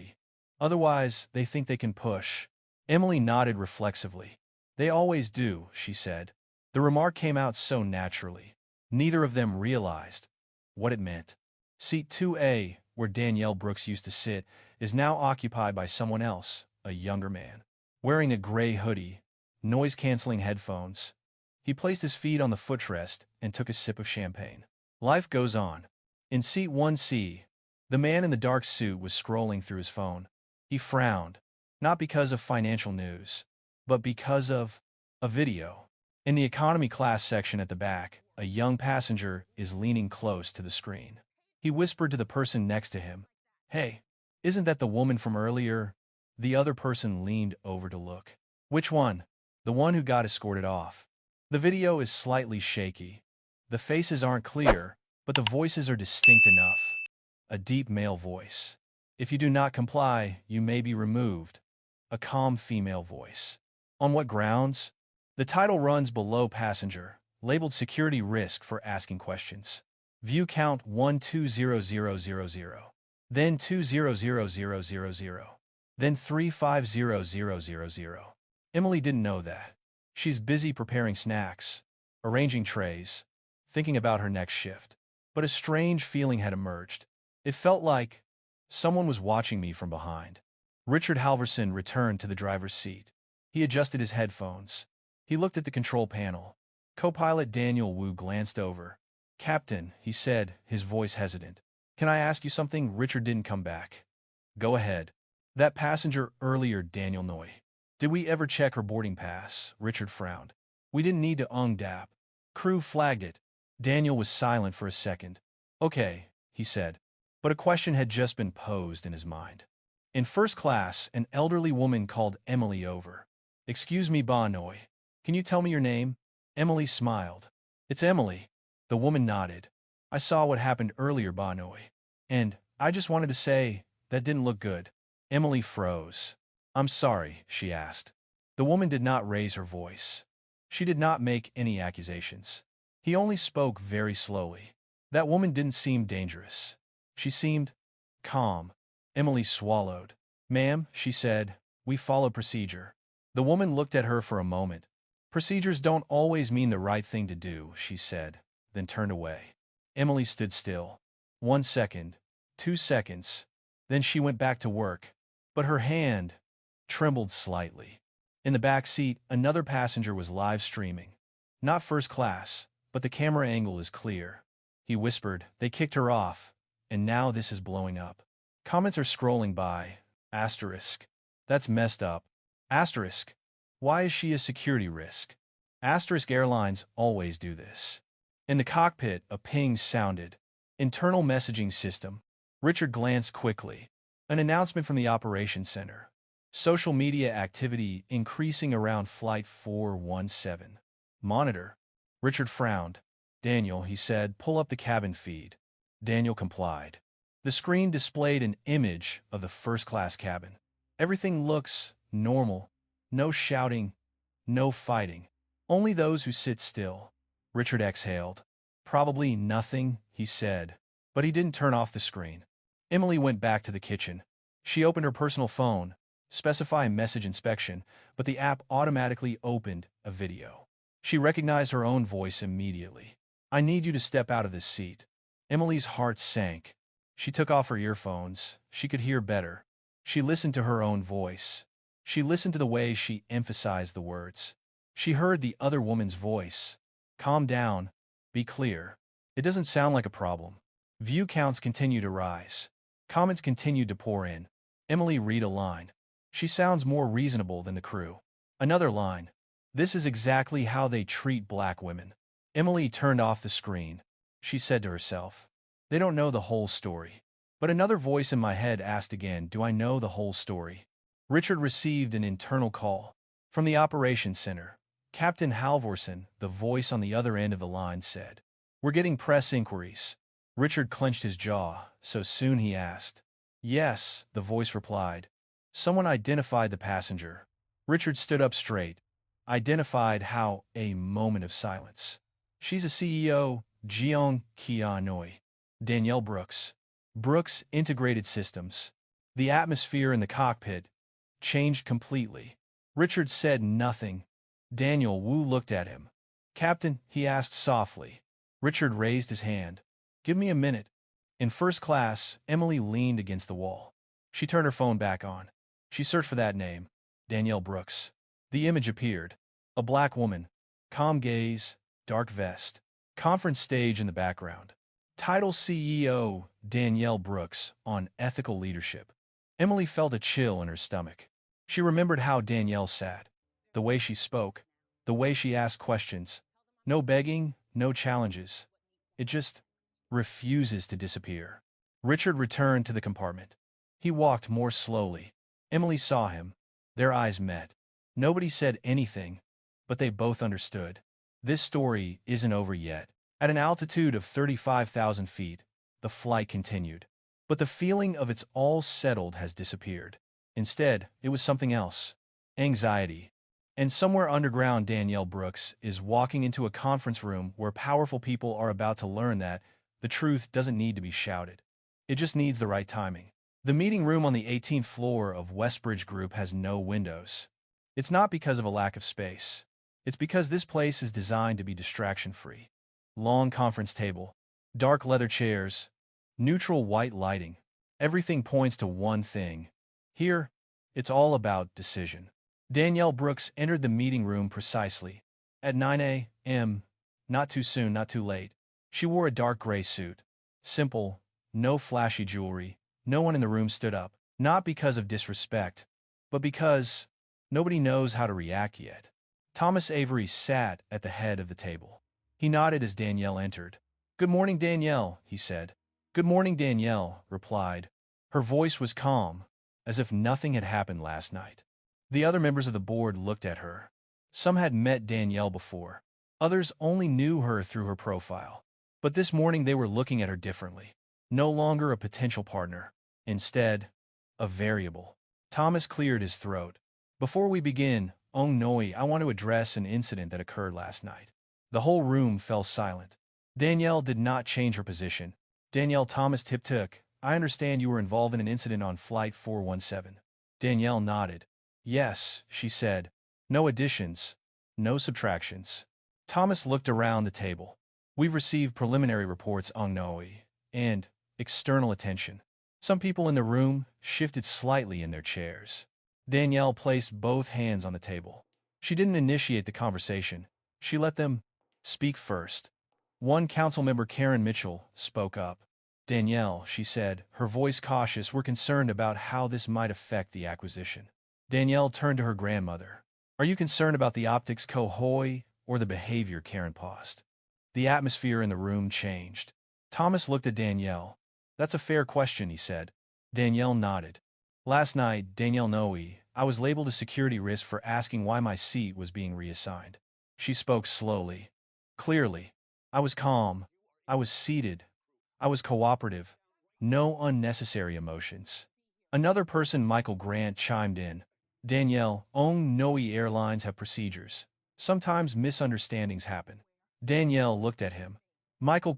Otherwise, they think they can push. Emily nodded reflexively. They always do, she said. The remark came out so naturally. Neither of them realized what it meant. Seat 2A, where Danielle Brooks used to sit, is now occupied by someone else, a younger man. Wearing a gray hoodie, noise-canceling headphones, he placed his feet on the footrest and took a sip of champagne. Life goes on. In seat 1C, the man in the dark suit was scrolling through his phone. He frowned, not because of financial news, but because of a video. In the economy class section at the back, a young passenger is leaning close to the screen. He whispered to the person next to him, "Hey, isn't that the woman from earlier?" The other person leaned over to look. "Which one?" "The one who got escorted off." The video is slightly shaky. The faces aren't clear, but the voices are distinct enough. A deep male voice. If you do not comply, you may be removed. A calm female voice. On what grounds? The title runs below passenger, labeled security risk for asking questions. View count 120000, then 200000, then 350000. Emily didn't know that. She's busy preparing snacks, arranging trays, thinking about her next shift. But a strange feeling had emerged. It felt like someone was watching me from behind. Richard Halverson returned to the driver's seat. He adjusted his headphones. He looked at the control panel. Co-pilot Daniel Wu glanced over. "Captain," he said, his voice hesitant. "Can I ask you something?" Richard didn't come back. "Go ahead." "That passenger earlier, Daniel Noy. Did we ever check her boarding pass?" Richard frowned. "We didn't need to dap. Crew flagged it." Daniel was silent for a second. "Okay," he said. But a question had just been posed in his mind. In first class, an elderly woman called Emily over. "Excuse me, Ba Noy. Can you tell me your name?" Emily smiled. "It's Emily." The woman nodded. "I saw what happened earlier, Ba Noy. And I just wanted to say, that didn't look good." Emily froze. "I'm sorry," she asked. The woman did not raise her voice. She did not make any accusations. He only spoke very slowly. "That woman didn't seem dangerous. She seemed calm." Emily swallowed. "Ma'am," she said, "we follow procedure." The woman looked at her for a moment. "Procedures don't always mean the right thing to do," she said, then turned away. Emily stood still. 1 second, 2 seconds. Then she went back to work. But her hand trembled slightly. In the back seat, another passenger was live streaming. "Not first class, but the camera angle is clear." He whispered, "They kicked her off, and now this is blowing up." Comments are scrolling by. Asterisk. "That's messed up." Asterisk. "Why is she a security risk?" Asterisk. "Airlines always do this." In the cockpit, a ping sounded. Internal messaging system. Richard glanced quickly. An announcement from the operations center. Social media activity increasing around Flight 417. Monitor. Richard frowned. "Daniel," he said, "pull up the cabin feed." Daniel complied. The screen displayed an image of the first-class cabin. Everything looks normal. No shouting, no fighting. Only those who sit still. Richard exhaled. "Probably nothing," he said. But he didn't turn off the screen. Emily went back to the kitchen. She opened her personal phone, specifying message inspection, but the app automatically opened a video. She recognized her own voice immediately. "I need you to step out of this seat." Emily's heart sank. She took off her earphones. She could hear better. She listened to her own voice. She listened to the way she emphasized the words. She heard the other woman's voice. "Calm down. Be clear. It doesn't sound like a problem." View counts continued to rise. Comments continued to pour in. Emily read a line. "She sounds more reasonable than the crew." Another line. "This is exactly how they treat black women." Emily turned off the screen. She said to herself, "They don't know the whole story." But another voice in my head asked again, "Do I know the whole story?" Richard received an internal call. From the operations center, Captain Halvorsen, the voice on the other end of the line, said, "We're getting press inquiries." Richard clenched his jaw. "So soon?" he asked. "Yes," the voice replied. "Someone identified the passenger." Richard stood up straight. "Identified how?" A moment of silence. "She's a CEO, Jeong Kia-noi. Danielle Brooks. Brooks Integrated Systems." The atmosphere in the cockpit changed completely. Richard said nothing. Daniel Wu looked at him. "Captain," he asked softly. Richard raised his hand. "Give me a minute." In first class, Emily leaned against the wall. She turned her phone back on. She searched for that name, Danielle Brooks. The image appeared. A black woman. Calm gaze, dark vest. Conference stage in the background. Title: CEO, Danielle Brooks, on ethical leadership. Emily felt a chill in her stomach. She remembered how Danielle sat. The way she spoke. The way she asked questions. No begging, no challenges. It just refuses to disappear. Richard returned to the compartment. He walked more slowly. Emily saw him. Their eyes met. Nobody said anything, but they both understood. This story isn't over yet. At an altitude of 35,000 feet, the flight continued. But the feeling of it's all settled has disappeared. Instead, it was something else. Anxiety. And somewhere underground, Danielle Brooks is walking into a conference room where powerful people are about to learn that the truth doesn't need to be shouted. It just needs the right timing. The meeting room on the 18th floor of Westbridge Group has no windows. It's not because of a lack of space. It's because this place is designed to be distraction-free. Long conference table, dark leather chairs, neutral white lighting. Everything points to one thing. Here, it's all about decision. Danielle Brooks entered the meeting room precisely at 9 a.m., not too soon, not too late. She wore a dark gray suit. Simple, no flashy jewelry. No one in the room stood up, not because of disrespect, but because nobody knows how to react yet. Thomas Avery sat at the head of the table. He nodded as Danielle entered. "Good morning, Danielle," he said. "Good morning," Danielle replied. Her voice was calm, as if nothing had happened last night. The other members of the board looked at her. Some had met Danielle before. Others only knew her through her profile. But this morning they were looking at her differently. No longer a potential partner. Instead, a variable. Thomas cleared his throat. "Before we begin, Ong Noi, I want to address an incident that occurred last night." The whole room fell silent. Danielle did not change her position. "Danielle," Thomas tip-took, "I understand you were involved in an incident on Flight 417. Danielle nodded. "Yes," she said. "No additions, no subtractions." Thomas looked around the table. "We've received preliminary reports, Ong Noi, and external attention." Some people in the room shifted slightly in their chairs. Danielle placed both hands on the table. She didn't initiate the conversation. She let them speak first. One council member, Karen Mitchell, spoke up. "Danielle," she said, her voice cautious, "we're concerned about how this might affect the acquisition." Danielle turned to her grandmother. "Are you concerned about the optics, Ko-Hoi, or the behavior?" Karen paused. The atmosphere in the room changed. Thomas looked at Danielle. "That's a fair question," he said. Danielle nodded. "Last night, Danielle Noe, I was labeled a security risk for asking why my seat was being reassigned." She spoke slowly, clearly. "I was calm. I was seated. I was cooperative. No unnecessary emotions." Another person, Michael Grant, chimed in. "Danielle, Ong Noe, airlines have procedures. Sometimes misunderstandings happen." Danielle looked at him. "Michael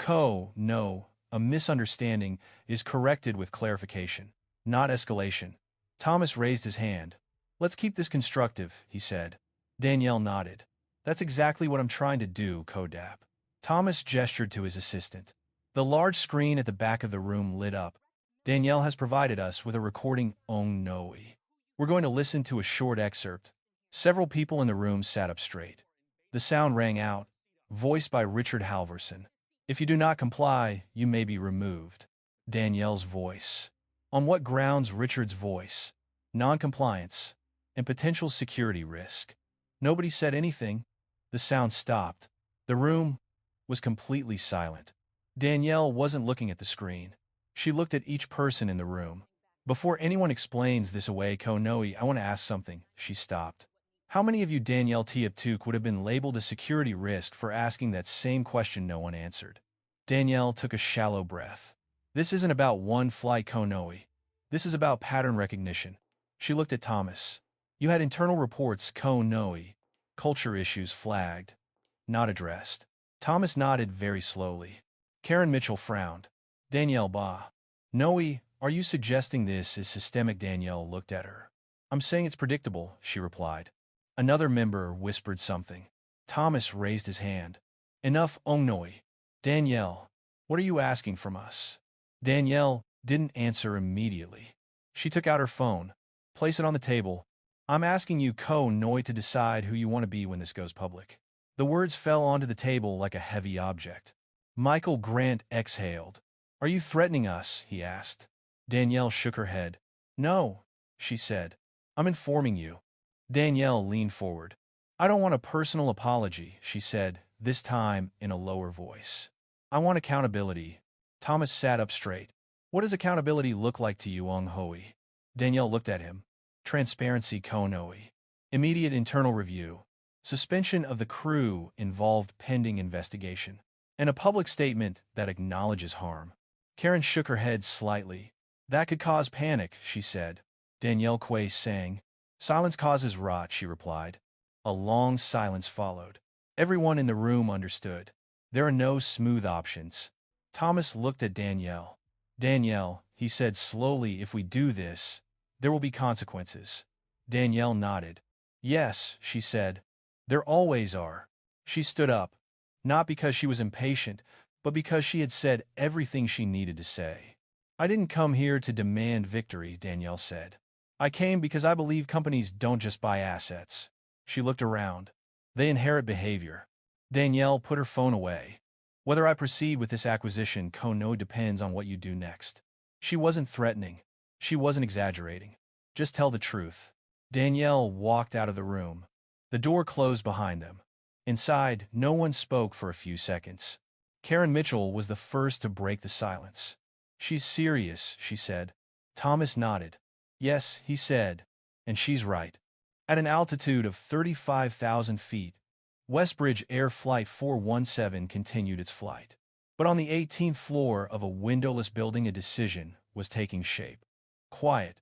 no, a misunderstanding is corrected with clarification, not escalation." Thomas raised his hand. "Let's keep this constructive," he said. Danielle nodded. "That's exactly what I'm trying to do, Kodap." Thomas gestured to his assistant. The large screen at the back of the room lit up. "Danielle has provided us with a recording, Ong Noe. We're going to listen to a short excerpt." Several people in the room sat up straight. The sound rang out, voiced by Richard Halverson. "If you do not comply, you may be removed." Danielle's voice. "On what grounds?" Richard's voice. "Non-compliance and potential security risk." Nobody said anything. The sound stopped. The room was completely silent. Danielle wasn't looking at the screen. She looked at each person in the room. "Before anyone explains this away, Ko-Noe, I want to ask something." She stopped. "How many of you, Danielle Tiaptuk, would have been labeled a security risk for asking that same question?" No one answered. Danielle took a shallow breath. "This isn't about one flight, Ko-Noe. This is about pattern recognition." She looked at Thomas. "You had internal reports, Ko-Noe. Culture issues flagged, not addressed." Thomas nodded very slowly. Karen Mitchell frowned. "Danielle Ba. Noe, are you suggesting this is systemic?" Danielle looked at her. "I'm saying it's predictable," she replied. Another member whispered something. Thomas raised his hand. "Enough, Ong Noe. Danielle, what are you asking from us?" Danielle didn't answer immediately. She took out her phone. "Place it on the table. I'm asking you, Ko-Noe, to decide who you want to be when this goes public." The words fell onto the table like a heavy object. Michael Grant exhaled. "Are you threatening us?" he asked. Danielle shook her head. "No," she said. "I'm informing you." Danielle leaned forward. "I don't want a personal apology," she said, this time in a lower voice. "I want accountability." Thomas sat up straight. "What does accountability look like to you, Ong Hoi?" Danielle looked at him. "Transparency, Ko-Noe. Immediate internal review. Suspension of the crew involved pending investigation." and a public statement that acknowledges harm. Karen shook her head slightly. That could cause panic, she said. Danielle Quay sang. Silence causes rot, she replied. A long silence followed. Everyone in the room understood. There are no smooth options. Thomas looked at Danielle. Danielle, he said slowly, if we do this, there will be consequences. Danielle nodded. Yes, she said. There always are. She stood up, not because she was impatient, but because she had said everything she needed to say. I didn't come here to demand victory, Danielle said. I came because I believe companies don't just buy assets. She looked around. They inherit behavior. Danielle put her phone away. Whether I proceed with this acquisition, Kono, depends on what you do next. She wasn't threatening. She wasn't exaggerating. Just tell the truth. Danielle walked out of the room. The door closed behind them. Inside, no one spoke for a few seconds. Karen Mitchell was the first to break the silence. She's serious, she said. Thomas nodded. Yes, he said. And she's right. At an altitude of 35,000 feet, Westbridge Air Flight 417 continued its flight. But on the 18th floor of a windowless building, a decision was taking shape. Quiet,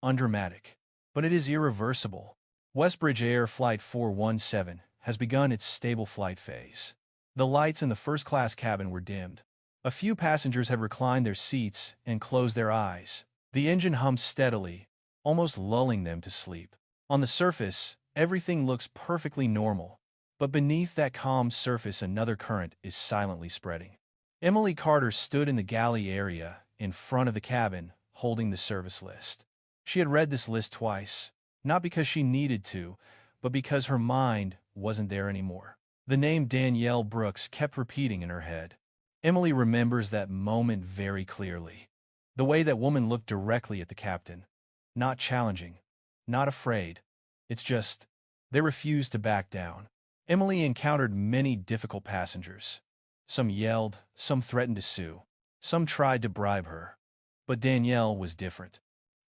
undramatic, but it is irreversible. Westbridge Air Flight 417 has begun its stable flight phase. The lights in the first-class cabin were dimmed. A few passengers had reclined their seats and closed their eyes. The engine hummed steadily, almost lulling them to sleep. On the surface, everything looks perfectly normal. But beneath that calm surface, another current is silently spreading. Emily Carter stood in the galley area, in front of the cabin, holding the service list. She had read this list twice, not because she needed to, but because her mind wasn't there anymore. The name Danielle Brooks kept repeating in her head. Emily remembers that moment very clearly. The way that woman looked directly at the captain. Not challenging, not afraid. It's just, they refused to back down. Emily encountered many difficult passengers. Some yelled, some threatened to sue, some tried to bribe her. But Danielle was different.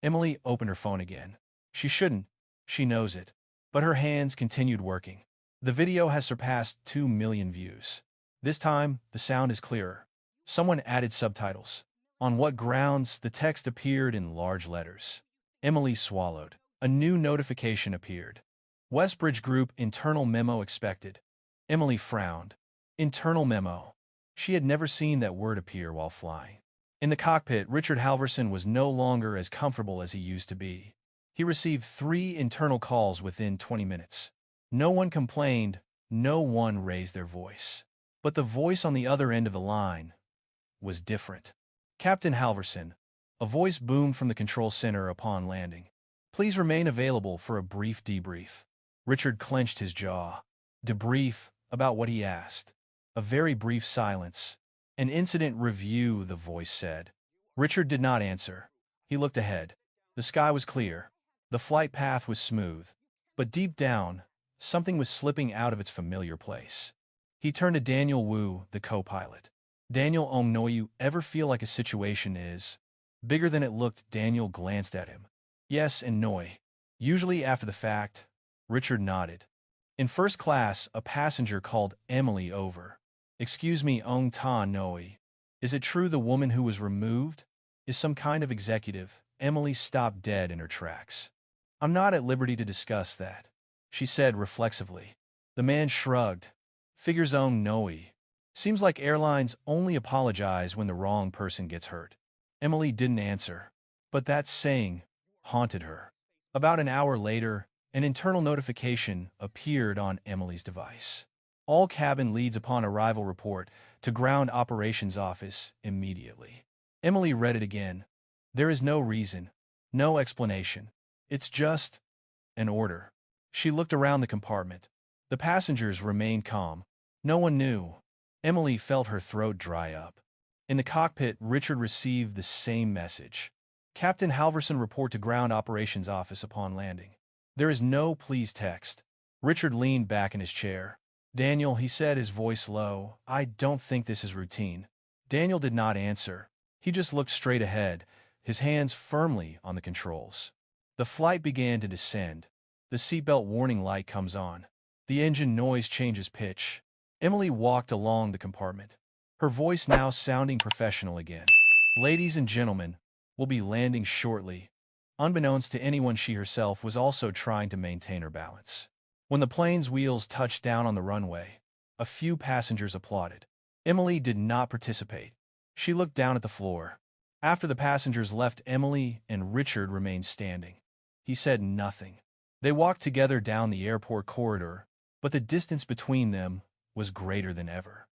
Emily opened her phone again. She shouldn't, she knows it. But her hands continued working. The video has surpassed 2 million views. This time, the sound is clearer. Someone added subtitles. On what grounds? The text appeared in large letters. Emily swallowed. A new notification appeared. Westbridge Group internal memo expected. Emily frowned. Internal memo. She had never seen that word appear while flying. In the cockpit, Richard Halverson was no longer as comfortable as he used to be. He received 3 internal calls within 20 minutes. No one complained, no one raised their voice. But the voice on the other end of the line was different. Captain Halverson. A voice boomed from the control center upon landing. Please remain available for a brief debrief. Richard clenched his jaw. Debrief? About what, he asked. A very brief silence. An incident review, the voice said. Richard did not answer. He looked ahead. The sky was clear. The flight path was smooth. But deep down, something was slipping out of its familiar place. He turned to Daniel Wu, the co-pilot. Daniel no, you ever feel like a situation is bigger than it looked? Daniel glanced at him. Yes and no. Usually after the fact. Richard nodded. In first class, a passenger called Emily over. Excuse me, ta Noi. Is it true the woman who was removed is some kind of executive? Emily stopped dead in her tracks. I'm not at liberty to discuss that, she said reflexively. The man shrugged. Figures Noi. Seems like airlines only apologize when the wrong person gets hurt. Emily didn't answer. But that saying haunted her. About an hour later, an internal notification appeared on Emily's device. All cabin leads upon arrival report to Ground Operations Office immediately. Emily read it again. There is no reason, no explanation. It's just an order. She looked around the compartment. The passengers remained calm. No one knew. Emily felt her throat dry up. In the cockpit, Richard received the same message. Captain Halverson, report to Ground Operations Office upon landing. There is no please text. Richard leaned back in his chair. Daniel, he said, his voice low, I don't think this is routine. Daniel did not answer. He just looked straight ahead, his hands firmly on the controls. The flight began to descend. The seatbelt warning light comes on. The engine noise changes pitch. Emily walked along the compartment. her voice now sounding professional again. Ladies and gentlemen, we'll be landing shortly. Unbeknownst to anyone, she herself was also trying to maintain her balance. When the plane's wheels touched down on the runway, a few passengers applauded. Emily did not participate. She looked down at the floor. After the passengers left, Emily and Richard remained standing. He said nothing. They walked together down the airport corridor, but the distance between them was greater than ever.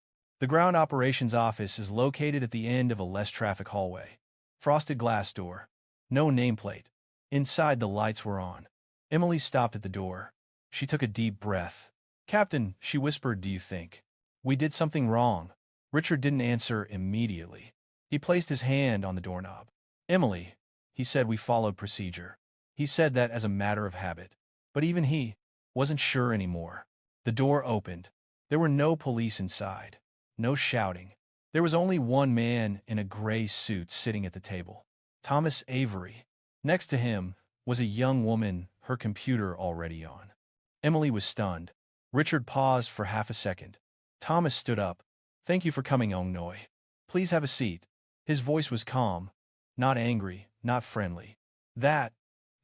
The ground operations office is located at the end of a less traffic hallway. Frosted glass door. No nameplate. Inside, the lights were on. Emily stopped at the door. She took a deep breath. "Captain," she whispered, "do you think we did something wrong?" Richard didn't answer immediately. He placed his hand on the doorknob. "Emily," he said, "we followed procedure." He said that as a matter of habit. But even he wasn't sure anymore. The door opened. There were no police inside. No shouting. There was only one man in a gray suit sitting at the table. Thomas Avery. Next to him was a young woman, her computer already on. Emily was stunned. Richard paused for half a second. Thomas stood up. "Thank you for coming, Ongnoy. Please have a seat." His voice was calm, not angry, not friendly. That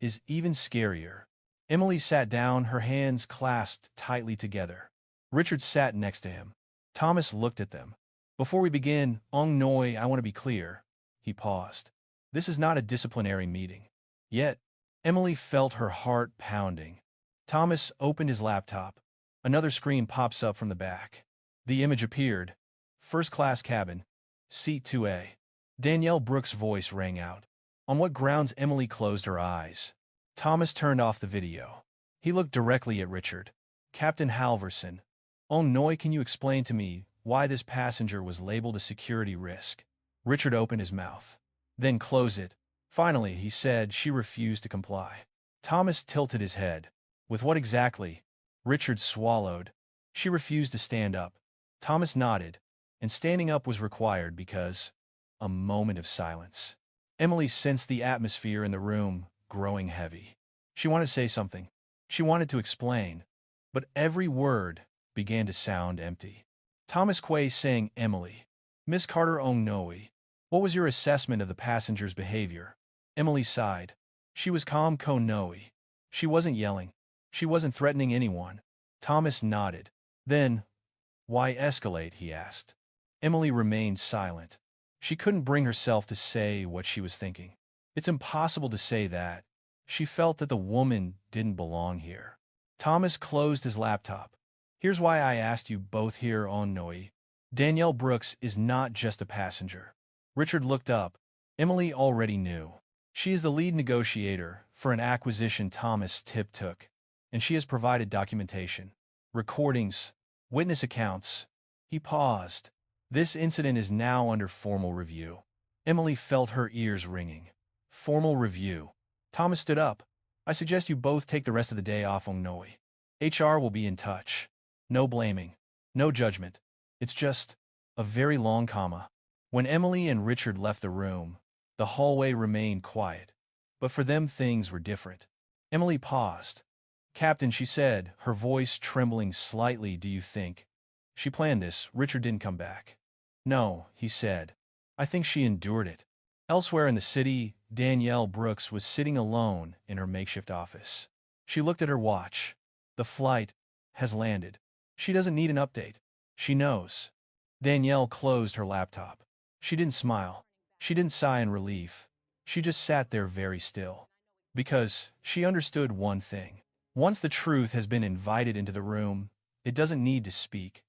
is even scarier. Emily sat down, her hands clasped tightly together. Richard sat next to him. Thomas looked at them. "Before we begin, Ongnoy, I want to be clear." He paused. "This is not a disciplinary meeting." Yet, Emily felt her heart pounding. Thomas opened his laptop. Another screen pops up from the back. The image appeared. First-class cabin. Seat 2A. Danielle Brooks' voice rang out. On what grounds? Emily closed her eyes. Thomas turned off the video. He looked directly at Richard. "Captain Halverson, Ongnoy, can you explain to me why this passenger was labeled a security risk?" Richard opened his mouth. Then closed it. Finally, he said. She refused to comply. Thomas tilted his head. "With what exactly?" Richard swallowed. "She refused to stand up." Thomas nodded, and standing up was required because... A moment of silence. Emily sensed the atmosphere in the room growing heavy. She wanted to say something. She wanted to explain. But every word began to sound empty. Thomas Quay saying, "Emily. Miss Carter Ongnoy, what was your assessment of the passenger's behavior?" Emily sighed. She was calm, Konoe. She wasn't yelling. She wasn't threatening anyone. Thomas nodded. "Then, why escalate?" he asked. Emily remained silent. She couldn't bring herself to say what she was thinking. It's impossible to say that. She felt that the woman didn't belong here. Thomas closed his laptop. "Here's why I asked you both here, Ongnoy. Danielle Brooks is not just a passenger." Richard looked up. Emily already knew. She is the lead negotiator for an acquisition Thomas took, and she has provided documentation, recordings, witness accounts. He paused. "This incident is now under formal review." Emily felt her ears ringing. Formal review. Thomas stood up. "I suggest you both take the rest of the day off, Ongnoy. HR will be in touch. No blaming. No judgment. It's just a very long comma." When Emily and Richard left the room, the hallway remained quiet. But for them, things were different. Emily paused. "Captain," she said, her voice trembling slightly, "do you think she planned this?" Richard didn't come back. "No," he said. "I think she endured it." Elsewhere in the city, Danielle Brooks was sitting alone in her makeshift office. She looked at her watch. The flight has landed. She doesn't need an update. She knows. Danielle closed her laptop. She didn't smile. She didn't sigh in relief. She just sat there very still. Because she understood one thing. Once the truth has been invited into the room, it doesn't need to speak.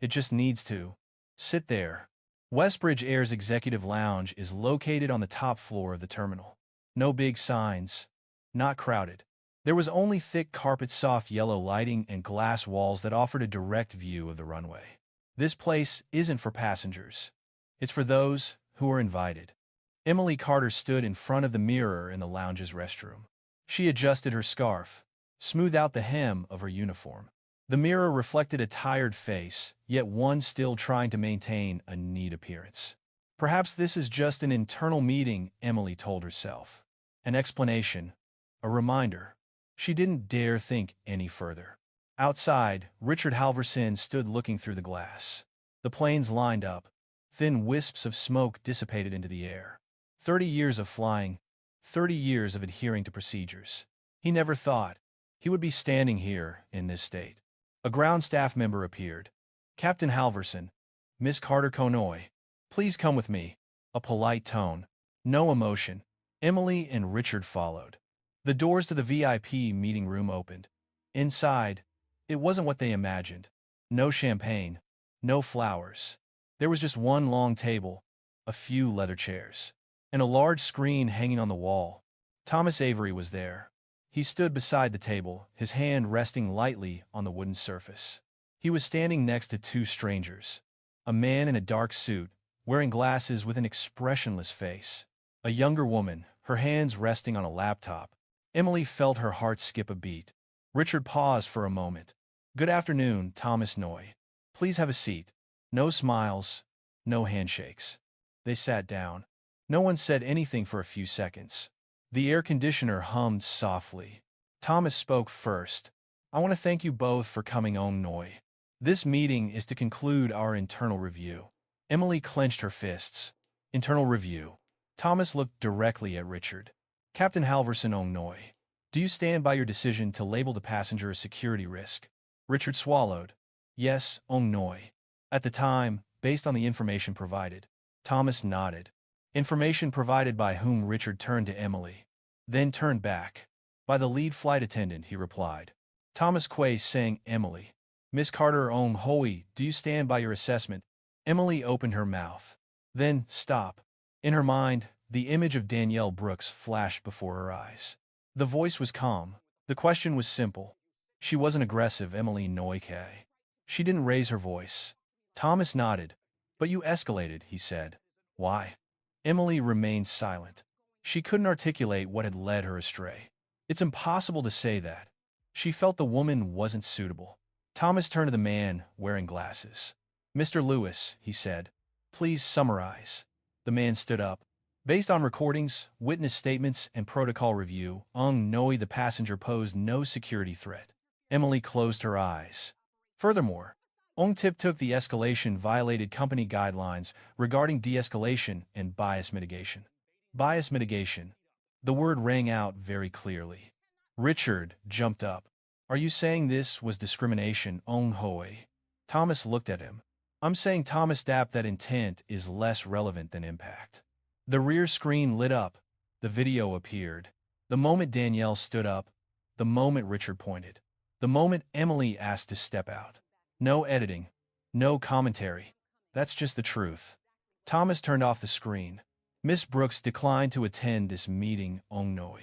It just needs to sit there. Westbridge Air's executive lounge is located on the top floor of the terminal. No big signs. Not crowded. There was only thick carpet, soft yellow lighting, and glass walls that offered a direct view of the runway. This place isn't for passengers. It's for those who are invited. Emily Carter stood in front of the mirror in the lounge's restroom. She adjusted her scarf, smoothed out the hem of her uniform. The mirror reflected a tired face, yet one still trying to maintain a neat appearance. Perhaps this is just an internal meeting, Emily told herself. An explanation. A reminder. She didn't dare think any further. Outside, Richard Halverson stood looking through the glass. The planes lined up. Thin wisps of smoke dissipated into the air. 30 years of flying, 30 years of adhering to procedures. He never thought he would be standing here in this state. A ground staff member appeared. Captain Halverson, Miss Carter Conoy, please come with me. A polite tone. No emotion. Emily and Richard followed. The doors to the VIP meeting room opened. Inside, it wasn't what they imagined. No champagne, no flowers. There was just one long table, a few leather chairs, and a large screen hanging on the wall. Thomas Avery was there. He stood beside the table, his hand resting lightly on the wooden surface. He was standing next to two strangers. A man in a dark suit, wearing glasses with an expressionless face. A younger woman, her hands resting on a laptop. Emily felt her heart skip a beat. Richard paused for a moment. Good afternoon, Thomas Noy. Please have a seat. No smiles, no handshakes. They sat down. No one said anything for a few seconds. The air conditioner hummed softly. Thomas spoke first. I want to thank you both for coming on, Noy. This meeting is to conclude our internal review. Emily clenched her fists. Internal review. Thomas looked directly at Richard. Captain Halverson on Noy. Do you stand by your decision to label the passenger a security risk? Richard swallowed. Yes, on Noy. At the time, based on the information provided. Thomas nodded. Information provided by whom? Richard turned to Emily. Then turned back. By the lead flight attendant, he replied. Thomas Quay saying, Emily. Miss Carter on Hoey, do you stand by your assessment? Emily opened her mouth. Then, stop. In her mind, the image of Danielle Brooks flashed before her eyes. The voice was calm. The question was simple. She wasn't aggressive, Emily Noyke. She didn't raise her voice. Thomas nodded. But you escalated, he said. Why? Emily remained silent. She couldn't articulate what had led her astray. It's impossible to say that. She felt the woman wasn't suitable. Thomas turned to the man wearing glasses. Mr. Lewis, he said, please summarize. The man stood up. Based on recordings, witness statements, and protocol review, Noy the passenger posed no security threat. Emily closed her eyes. Furthermore, Tip took the escalation violated company guidelines regarding de-escalation and bias mitigation. Bias mitigation. The word rang out very clearly. Richard jumped up. Are you saying this was discrimination, Hoy? Thomas looked at him. I'm saying, Thomas Dapp, that intent is less relevant than impact. The rear screen lit up. The video appeared. The moment Danielle stood up. The moment Richard pointed. The moment Emily asked to step out. No editing. No commentary. That's just the truth. Thomas turned off the screen. Miss Brooks declined to attend this meeting, Noy.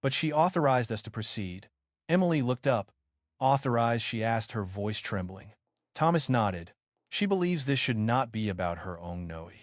But she authorized us to proceed. Emily looked up. Authorized, she asked, her voice trembling. Thomas nodded. She believes this should not be about her, Noy.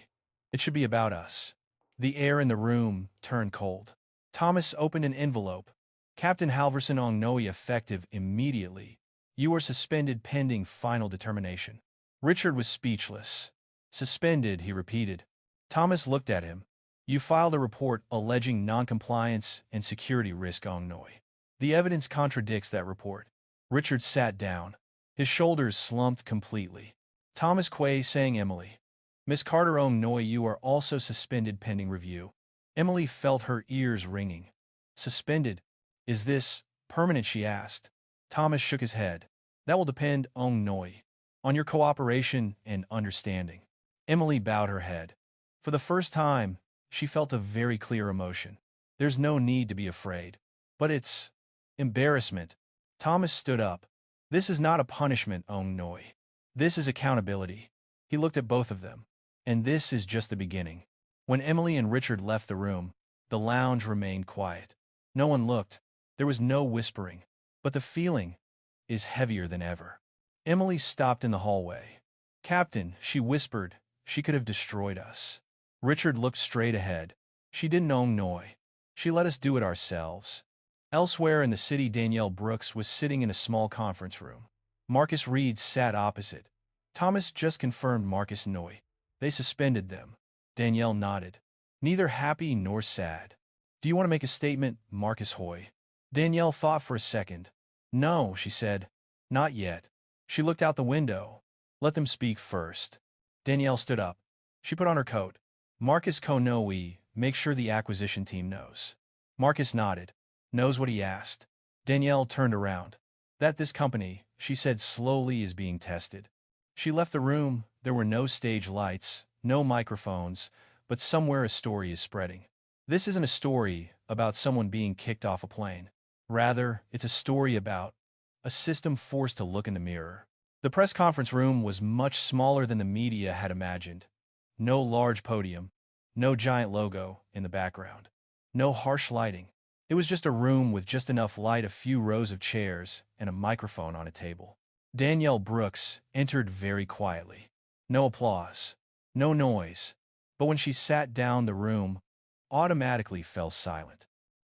It should be about us. The air in the room turned cold. Thomas opened an envelope. Captain Halverson Noy, effective immediately. You are suspended pending final determination. Richard was speechless. Suspended, he repeated. Thomas looked at him. You filed a report alleging noncompliance and security risk, Noy. The evidence contradicts that report. Richard sat down. His shoulders slumped completely. Thomas Quay saying, Emily. Miss Carter Noy, you are also suspended pending review. Emily felt her ears ringing. Suspended? Is this permanent, she asked. Thomas shook his head. That will depend, Noy, on your cooperation and understanding. Emily bowed her head. For the first time, she felt a very clear emotion. There's no need to be afraid. But it's embarrassment. Thomas stood up. This is not a punishment, Noy. This is accountability. He looked at both of them. And this is just the beginning. When Emily and Richard left the room, the lounge remained quiet. No one looked. There was no whispering. But the feeling is heavier than ever. Emily stopped in the hallway. Captain, she whispered, she could have destroyed us. Richard looked straight ahead. She didn't own Noy. She let us do it ourselves. Elsewhere in the city, Danielle Brooks was sitting in a small conference room. Marcus Reed sat opposite. Thomas just confirmed Marcus Noy. They suspended them. Danielle nodded. Neither happy nor sad. Do you want to make a statement, Marcus Hoy? Danielle thought for a second. No, she said. Not yet. She looked out the window. Let them speak first. Danielle stood up. She put on her coat. Marcus Konoe, make sure the acquisition team knows. Marcus nodded. Knows what he asked. Danielle turned around. That this company, she said slowly, is being tested. She left the room. There were no stage lights, no microphones, but somewhere a story is spreading. This isn't a story about someone being kicked off a plane. Rather, it's a story about a system forced to look in the mirror. The press conference room was much smaller than the media had imagined. No large podium, no giant logo in the background, no harsh lighting. It was just a room with just enough light, a few rows of chairs, and a microphone on a table. Danielle Brooks entered very quietly. No applause, no noise. But when she sat down, the room automatically fell silent.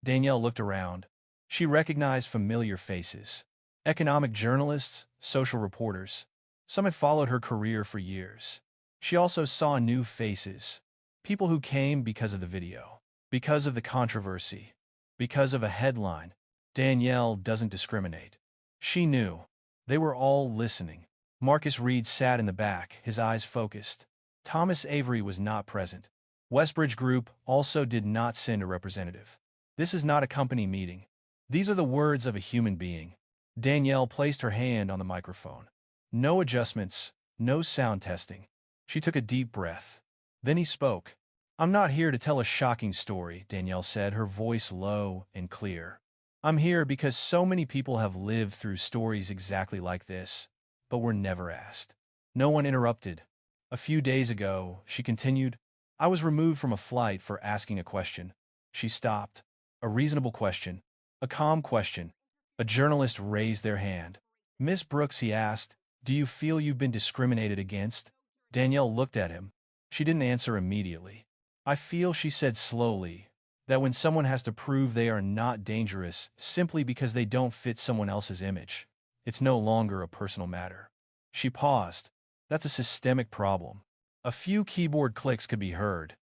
Danielle looked around. She recognized familiar faces. Economic journalists, social reporters. Some had followed her career for years. She also saw new faces. People who came because of the video, because of the controversy, because of a headline. Danielle doesn't discriminate. She knew. They were all listening. Marcus Reed sat in the back, his eyes focused. Thomas Avery was not present. Westbridge Group also did not send a representative. This is not a company meeting. These are the words of a human being. Danielle placed her hand on the microphone. No adjustments, no sound testing. She took a deep breath. Then he spoke. I'm not here to tell a shocking story, Danielle said, her voice low and clear. I'm here because so many people have lived through stories exactly like this, but were never asked. No one interrupted. A few days ago, she continued, I was removed from a flight for asking a question. She stopped. A reasonable question. A calm question. A journalist raised their hand. Miss Brooks, he asked, do you feel you've been discriminated against? Danielle looked at him. She didn't answer immediately. I feel, she said slowly, that when someone has to prove they are not dangerous simply because they don't fit someone else's image, it's no longer a personal matter. She paused. That's a systemic problem. A few keyboard clicks could be heard.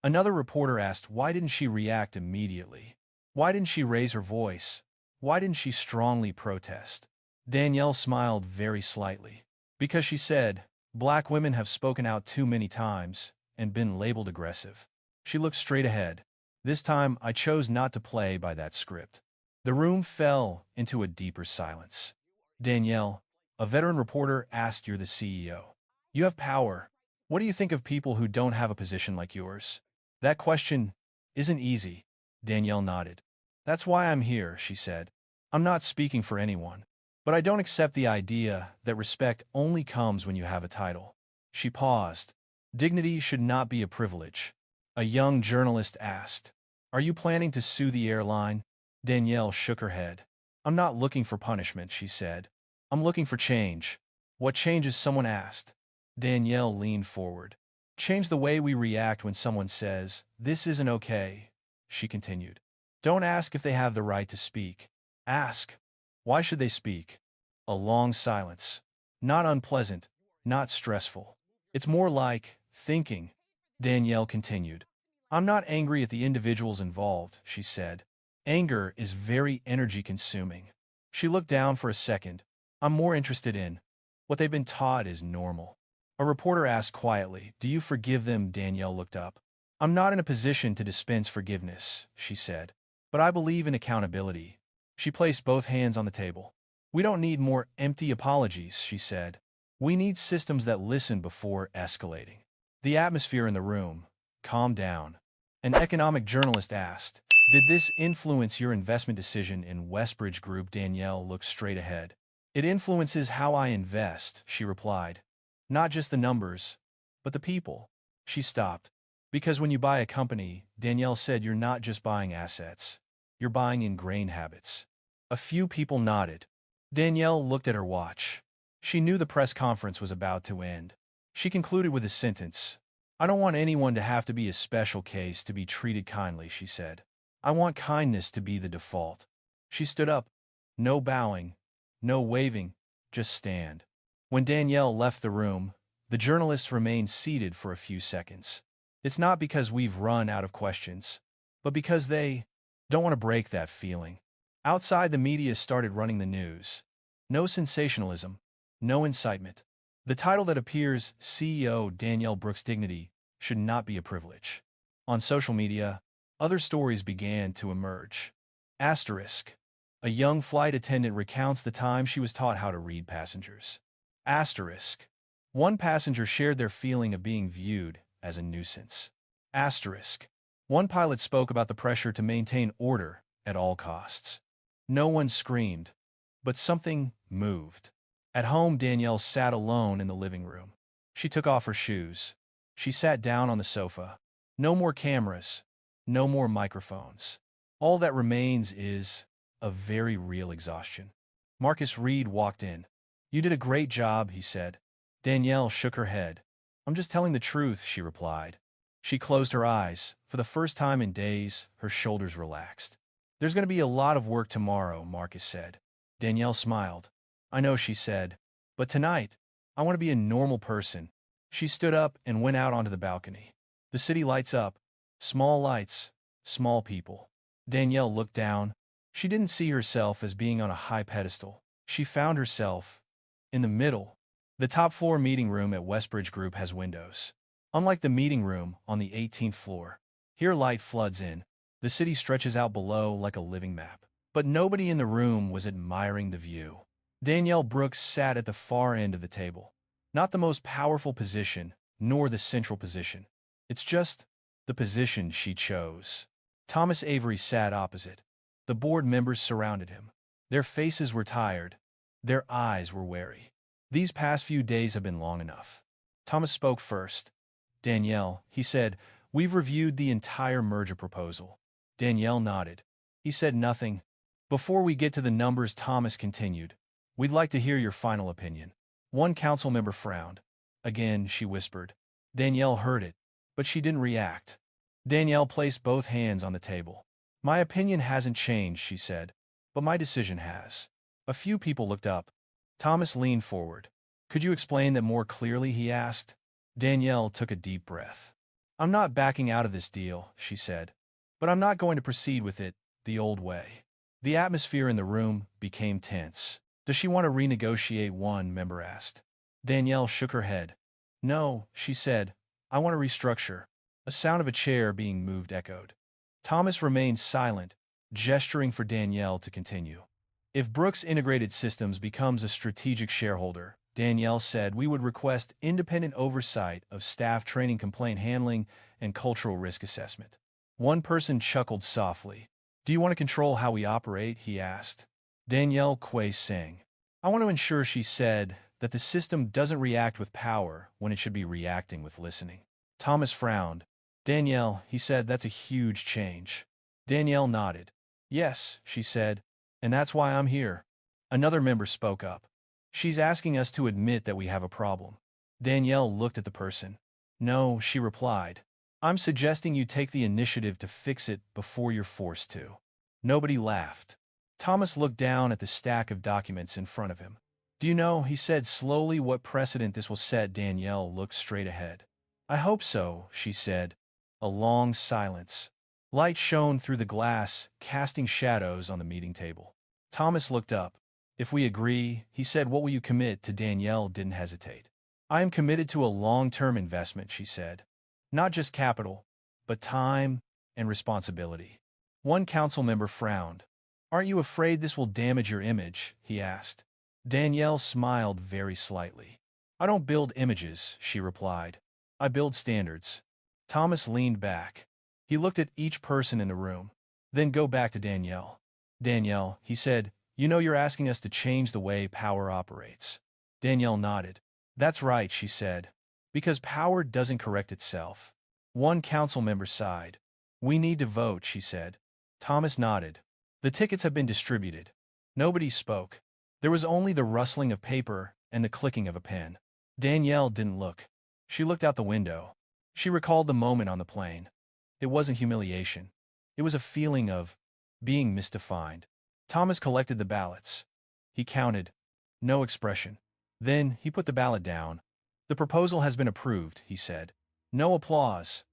Another reporter asked, why didn't she react immediately? Why didn't she raise her voice? Why didn't she strongly protest? Danielle smiled very slightly. Because, she said, black women have spoken out too many times and been labeled aggressive. She looked straight ahead. This time, I chose not to play by that script. The room fell into a deeper silence. Danielle, a veteran reporter, asked, you're the CEO. You have power. What do you think of people who don't have a position like yours? That question isn't easy. Danielle nodded. That's why I'm here, she said. I'm not speaking for anyone. But I don't accept the idea that respect only comes when you have a title. She paused. Dignity should not be a privilege. A young journalist asked, are you planning to sue the airline? Danielle shook her head. I'm not looking for punishment, she said. I'm looking for change. What changes? Someone asked. Danielle leaned forward. Change the way we react when someone says, this isn't okay, she continued. Don't ask if they have the right to speak. Ask, why should they speak? A long silence. Not unpleasant, not stressful. It's more like thinking. Danielle continued. I'm not angry at the individuals involved, she said. Anger is very energy-consuming. She looked down for a second. I'm more interested in what they've been taught is normal. A reporter asked quietly, do you forgive them? Danielle looked up. I'm not in a position to dispense forgiveness, she said. But I believe in accountability. She placed both hands on the table. We don't need more empty apologies, she said. We need systems that listen before escalating. The atmosphere in the room calmed down. An economic journalist asked, did this influence your investment decision in Westbridge Group? Danielle looked straight ahead. It influences how I invest, she replied. Not just the numbers, but the people. She stopped. Because when you buy a company, Danielle said, you're not just buying assets. You're buying ingrained habits. A few people nodded. Danielle looked at her watch. She knew the press conference was about to end. She concluded with a sentence. I don't want anyone to have to be a special case to be treated kindly, she said. I want kindness to be the default. She stood up. No bowing, no waving, just stand. When Danielle left the room, the journalists remained seated for a few seconds. It's not because we've run out of questions, but because they don't want to break that feeling. Outside, the media started running the news. No sensationalism, no incitement. The title that appears, CEO Danielle Brooks' dignity, should not be a privilege. On social media, other stories began to emerge. Asterisk. A young flight attendant recounts the time she was taught how to read passengers. Asterisk. One passenger shared their feeling of being viewed as a nuisance. Asterisk. One pilot spoke about the pressure to maintain order at all costs. No one screamed, but something moved. At home, Danielle sat alone in the living room. She took off her shoes. She sat down on the sofa. No more cameras. No more microphones. All that remains is a very real exhaustion. Marcus Reed walked in. "You did a great job," he said. Danielle shook her head. "I'm just telling the truth," she replied. She closed her eyes. For the first time in days, her shoulders relaxed. "There's going to be a lot of work tomorrow," Marcus said. Danielle smiled. "I know," she said. "But tonight, I want to be a normal person." She stood up and went out onto the balcony. The city lights up. Small lights, small people. Danielle looked down. She didn't see herself as being on a high pedestal. She found herself in the middle. The top floor meeting room at Westbridge Group has windows. Unlike the meeting room on the 18th floor, here light floods in. The city stretches out below like a living map. But nobody in the room was admiring the view. Danielle Brooks sat at the far end of the table. Not the most powerful position, nor the central position. It's just the position she chose. Thomas Avery sat opposite. The board members surrounded him. Their faces were tired. Their eyes were wary. These past few days have been long enough. Thomas spoke first. "Danielle," he said, "we've reviewed the entire merger proposal." Danielle nodded. He said nothing. "Before we get to the numbers," Thomas continued, "we'd like to hear your final opinion." One council member frowned. "Again," she whispered. Danielle heard it, but she didn't react. Danielle placed both hands on the table. "My opinion hasn't changed," she said, "but my decision has." A few people looked up. Thomas leaned forward. "Could you explain that more clearly?" he asked. Danielle took a deep breath. "I'm not backing out of this deal," she said, "but I'm not going to proceed with it the old way." The atmosphere in the room became tense. "Does she want to renegotiate?" one member asked. Danielle shook her head. "No," she said, "I want to restructure." A sound of a chair being moved echoed. Thomas remained silent, gesturing for Danielle to continue. "If Brooks Integrated Systems becomes a strategic shareholder," Danielle said, "we would request independent oversight of staff training, complaint handling, and cultural risk assessment." One person chuckled softly. "Do you want to control how we operate?" he asked. Danielle Quay sang. "I want to ensure," she said, "that the system doesn't react with power when it should be reacting with listening." Thomas frowned. "Danielle," he said, "that's a huge change." Danielle nodded. "Yes," she said, "and that's why I'm here." Another member spoke up. "She's asking us to admit that we have a problem." Danielle looked at the person. "No," she replied. "I'm suggesting you take the initiative to fix it before you're forced to." Nobody laughed. Thomas looked down at the stack of documents in front of him. "Do you know," he said slowly, "what precedent this will set?" Danielle looked straight ahead. "I hope so," she said. A long silence. Light shone through the glass, casting shadows on the meeting table. Thomas looked up. "If we agree," he said, "what will you commit to?" Danielle didn't hesitate. "I am committed to a long-term investment," she said. "Not just capital, but time and responsibility." One council member frowned. "Aren't you afraid this will damage your image?" he asked. Danielle smiled very slightly. "I don't build images," she replied. "I build standards." Thomas leaned back. He looked at each person in the room. Then go back to Danielle. "Danielle," he said, "you know you're asking us to change the way power operates." Danielle nodded. "That's right," she said, "because power doesn't correct itself." One council member sighed. "We need to vote," she said. Thomas nodded. "The tickets have been distributed." Nobody spoke. There was only the rustling of paper and the clicking of a pen. Danielle didn't look. She looked out the window. She recalled the moment on the plane. It wasn't humiliation. It was a feeling of being misdefined. Thomas collected the ballots. He counted. No expression. Then he put the ballot down. "The proposal has been approved," he said. "No applause.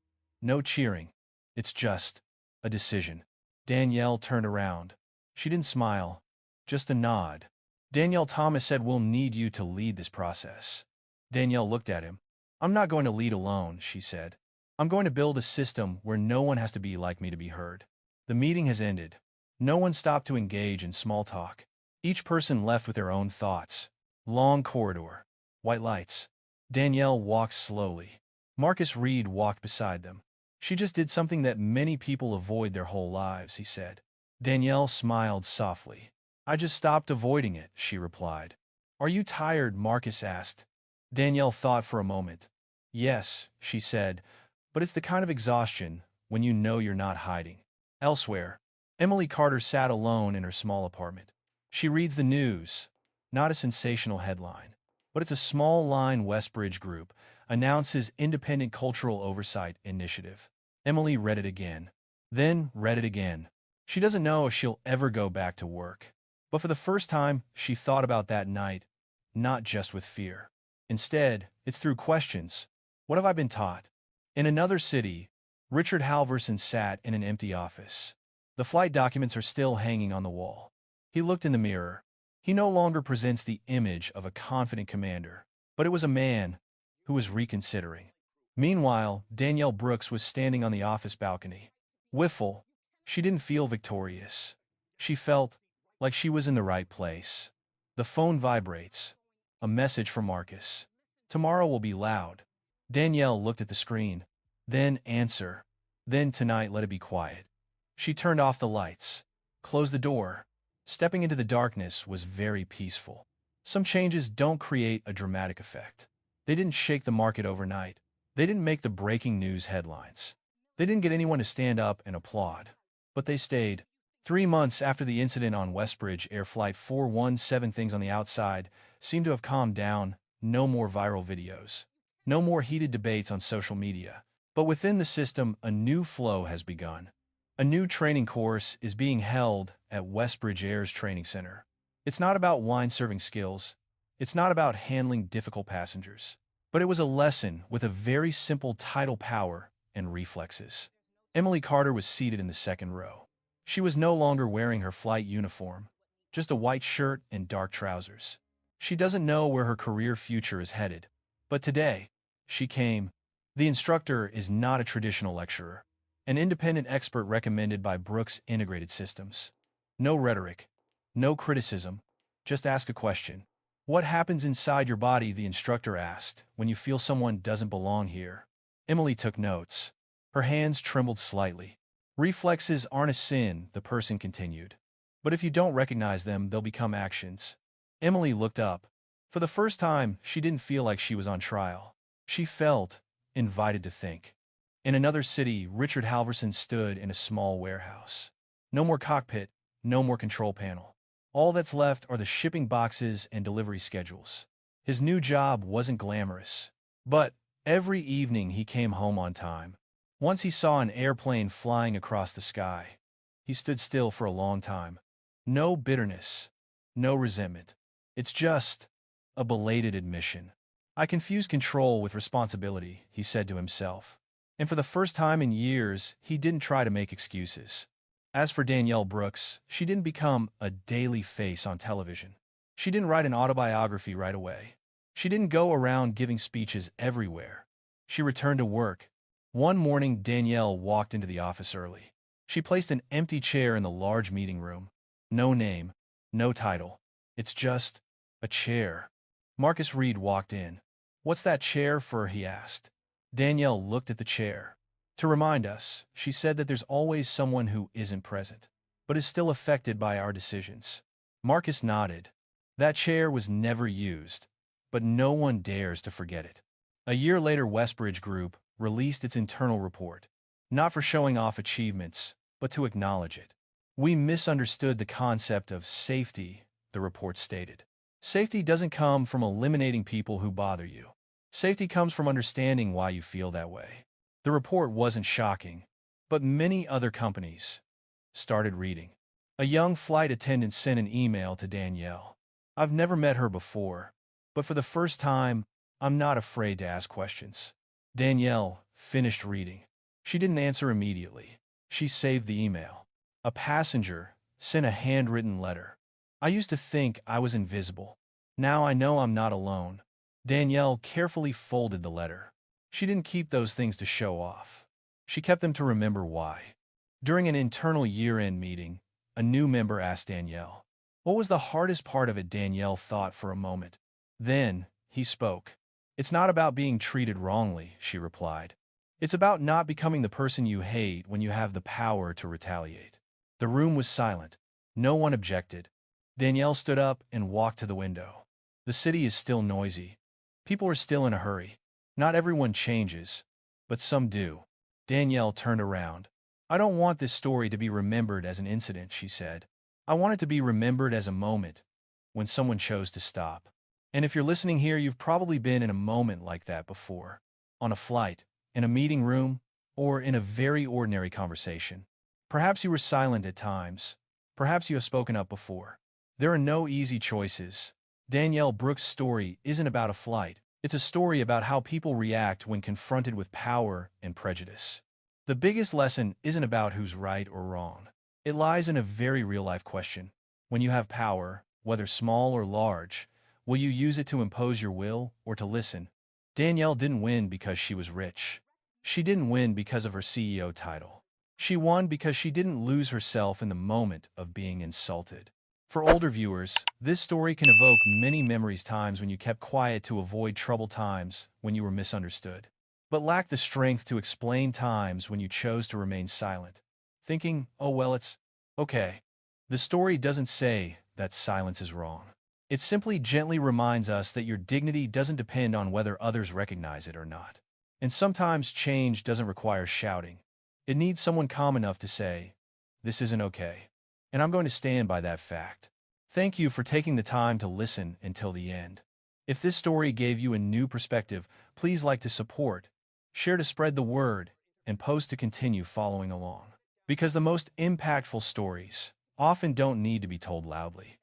No cheering. It's just a decision." Danielle turned around. She didn't smile. Just a nod. "Danielle," Thomas said, "we'll need you to lead this process." Danielle looked at him. "I'm not going to lead alone," she said. I'm going to build a system where no one has to be like me to be heard. The meeting has ended. No one stopped to engage in small talk. Each person left with their own thoughts. Long corridor. White lights. Danielle walked slowly. Marcus Reed walked beside them. She just did something that many people avoid their whole lives, he said. Danielle smiled softly. I just stopped avoiding it, she replied. Are you tired? Marcus asked. Danielle thought for a moment. Yes, she said, but it's the kind of exhaustion when you know you're not hiding. Elsewhere, Emily Carter sat alone in her small apartment. She reads the news, not a sensational headline, but it's a small line Westbridge Group announces independent cultural oversight initiative. Emily read it again, then read it again. She doesn't know if she'll ever go back to work. But for the first time, she thought about that night, not just with fear. Instead, it's through questions. What have I been taught? In another city, Richard Halverson sat in an empty office. The flight documents are still hanging on the wall. He looked in the mirror. He no longer presents the image of a confident commander, but it was a man who was reconsidering. Meanwhile, Danielle Brooks was standing on the office balcony. Whiffle. She didn't feel victorious. She felt like she was in the right place. The phone vibrates. A message from Marcus. Tomorrow will be loud. Danielle looked at the screen. Then answer. Then tonight let it be quiet. She turned off the lights. Closed the door. Stepping into the darkness was very peaceful. Some changes don't create a dramatic effect. They didn't shake the market overnight. They didn't make the breaking news headlines. They didn't get anyone to stand up and applaud. But they stayed. 3 months after the incident on Westbridge Air Flight 417, things on the outside seemed to have calmed down. No more viral videos. No more heated debates on social media. But within the system, a new flow has begun. A new training course is being held at Westbridge Air's training center. It's not about wine-serving skills. It's not about handling difficult passengers. But it was a lesson with a very simple tidal power and reflexes. Emily Carter was seated in the second row. She was no longer wearing her flight uniform, just a white shirt and dark trousers. She doesn't know where her career future is headed. But today, she came. The instructor is not a traditional lecturer, an independent expert recommended by Brooks Integrated Systems. No rhetoric, no criticism, just ask a question. What happens inside your body, the instructor asked, when you feel someone doesn't belong here? Emily took notes. Her hands trembled slightly. Reflexes aren't a sin, the person continued. But if you don't recognize them, they'll become actions. Emily looked up. For the first time, she didn't feel like she was on trial. She felt invited to think. In another city, Richard Halverson stood in a small warehouse. No more cockpit, no more control panel. All that's left are the shipping boxes and delivery schedules. His new job wasn't glamorous, but every evening he came home on time. Once he saw an airplane flying across the sky. He stood still for a long time. No bitterness, no resentment. It's just a belated admission. I confuse control with responsibility, he said to himself. And for the first time in years, he didn't try to make excuses. As for Danielle Brooks, she didn't become a daily face on television. She didn't write an autobiography right away. She didn't go around giving speeches everywhere. She returned to work. One morning, Danielle walked into the office early. She placed an empty chair in the large meeting room. No name, no title. It's just a chair. Marcus Reed walked in. What's that chair for? He asked. Danielle looked at the chair. To remind us, she said, that there's always someone who isn't present, but is still affected by our decisions. Marcus nodded. That chair was never used, but no one dares to forget it. A year later, Westbridge Group released its internal report, not for showing off achievements, but to acknowledge it. We misunderstood the concept of safety, the report stated. Safety doesn't come from eliminating people who bother you. Safety comes from understanding why you feel that way. The report wasn't shocking, but many other companies started reading. A young flight attendant sent an email to Danielle. I've never met her before, but for the first time, I'm not afraid to ask questions. Danielle finished reading. She didn't answer immediately. She saved the email. A passenger sent a handwritten letter. I used to think I was invisible. Now I know I'm not alone. Danielle carefully folded the letter. She didn't keep those things to show off. She kept them to remember why. During an internal year-end meeting, a new member asked Danielle, "What was the hardest part of it?" Danielle thought for a moment. Then, he spoke. "It's not about being treated wrongly," she replied. "It's about not becoming the person you hate when you have the power to retaliate." The room was silent. No one objected. Danielle stood up and walked to the window. The city is still noisy. People are still in a hurry. Not everyone changes, but some do. Danielle turned around. "I don't want this story to be remembered as an incident," she said. "I want it to be remembered as a moment when someone chose to stop." And if you're listening here, you've probably been in a moment like that before. On a flight, in a meeting room, or in a very ordinary conversation. Perhaps you were silent at times. Perhaps you have spoken up before. There are no easy choices. Danielle Brooks' story isn't about a flight. It's a story about how people react when confronted with power and prejudice. The biggest lesson isn't about who's right or wrong. It lies in a very real-life question. When you have power, whether small or large, will you use it to impose your will or to listen? Danielle didn't win because she was rich. She didn't win because of her CEO title. She won because she didn't lose herself in the moment of being insulted. For older viewers, this story can evoke many memories, times when you kept quiet to avoid trouble, times when you were misunderstood, but lacked the strength to explain, times when you chose to remain silent, thinking, "Oh well, it's okay." The story doesn't say that silence is wrong. It simply gently reminds us that your dignity doesn't depend on whether others recognize it or not. And sometimes change doesn't require shouting. It needs someone calm enough to say, "This isn't okay." And I'm going to stand by that fact. Thank you for taking the time to listen until the end. If this story gave you a new perspective, please like to support, share to spread the word, and post to continue following along. Because the most impactful stories often don't need to be told loudly.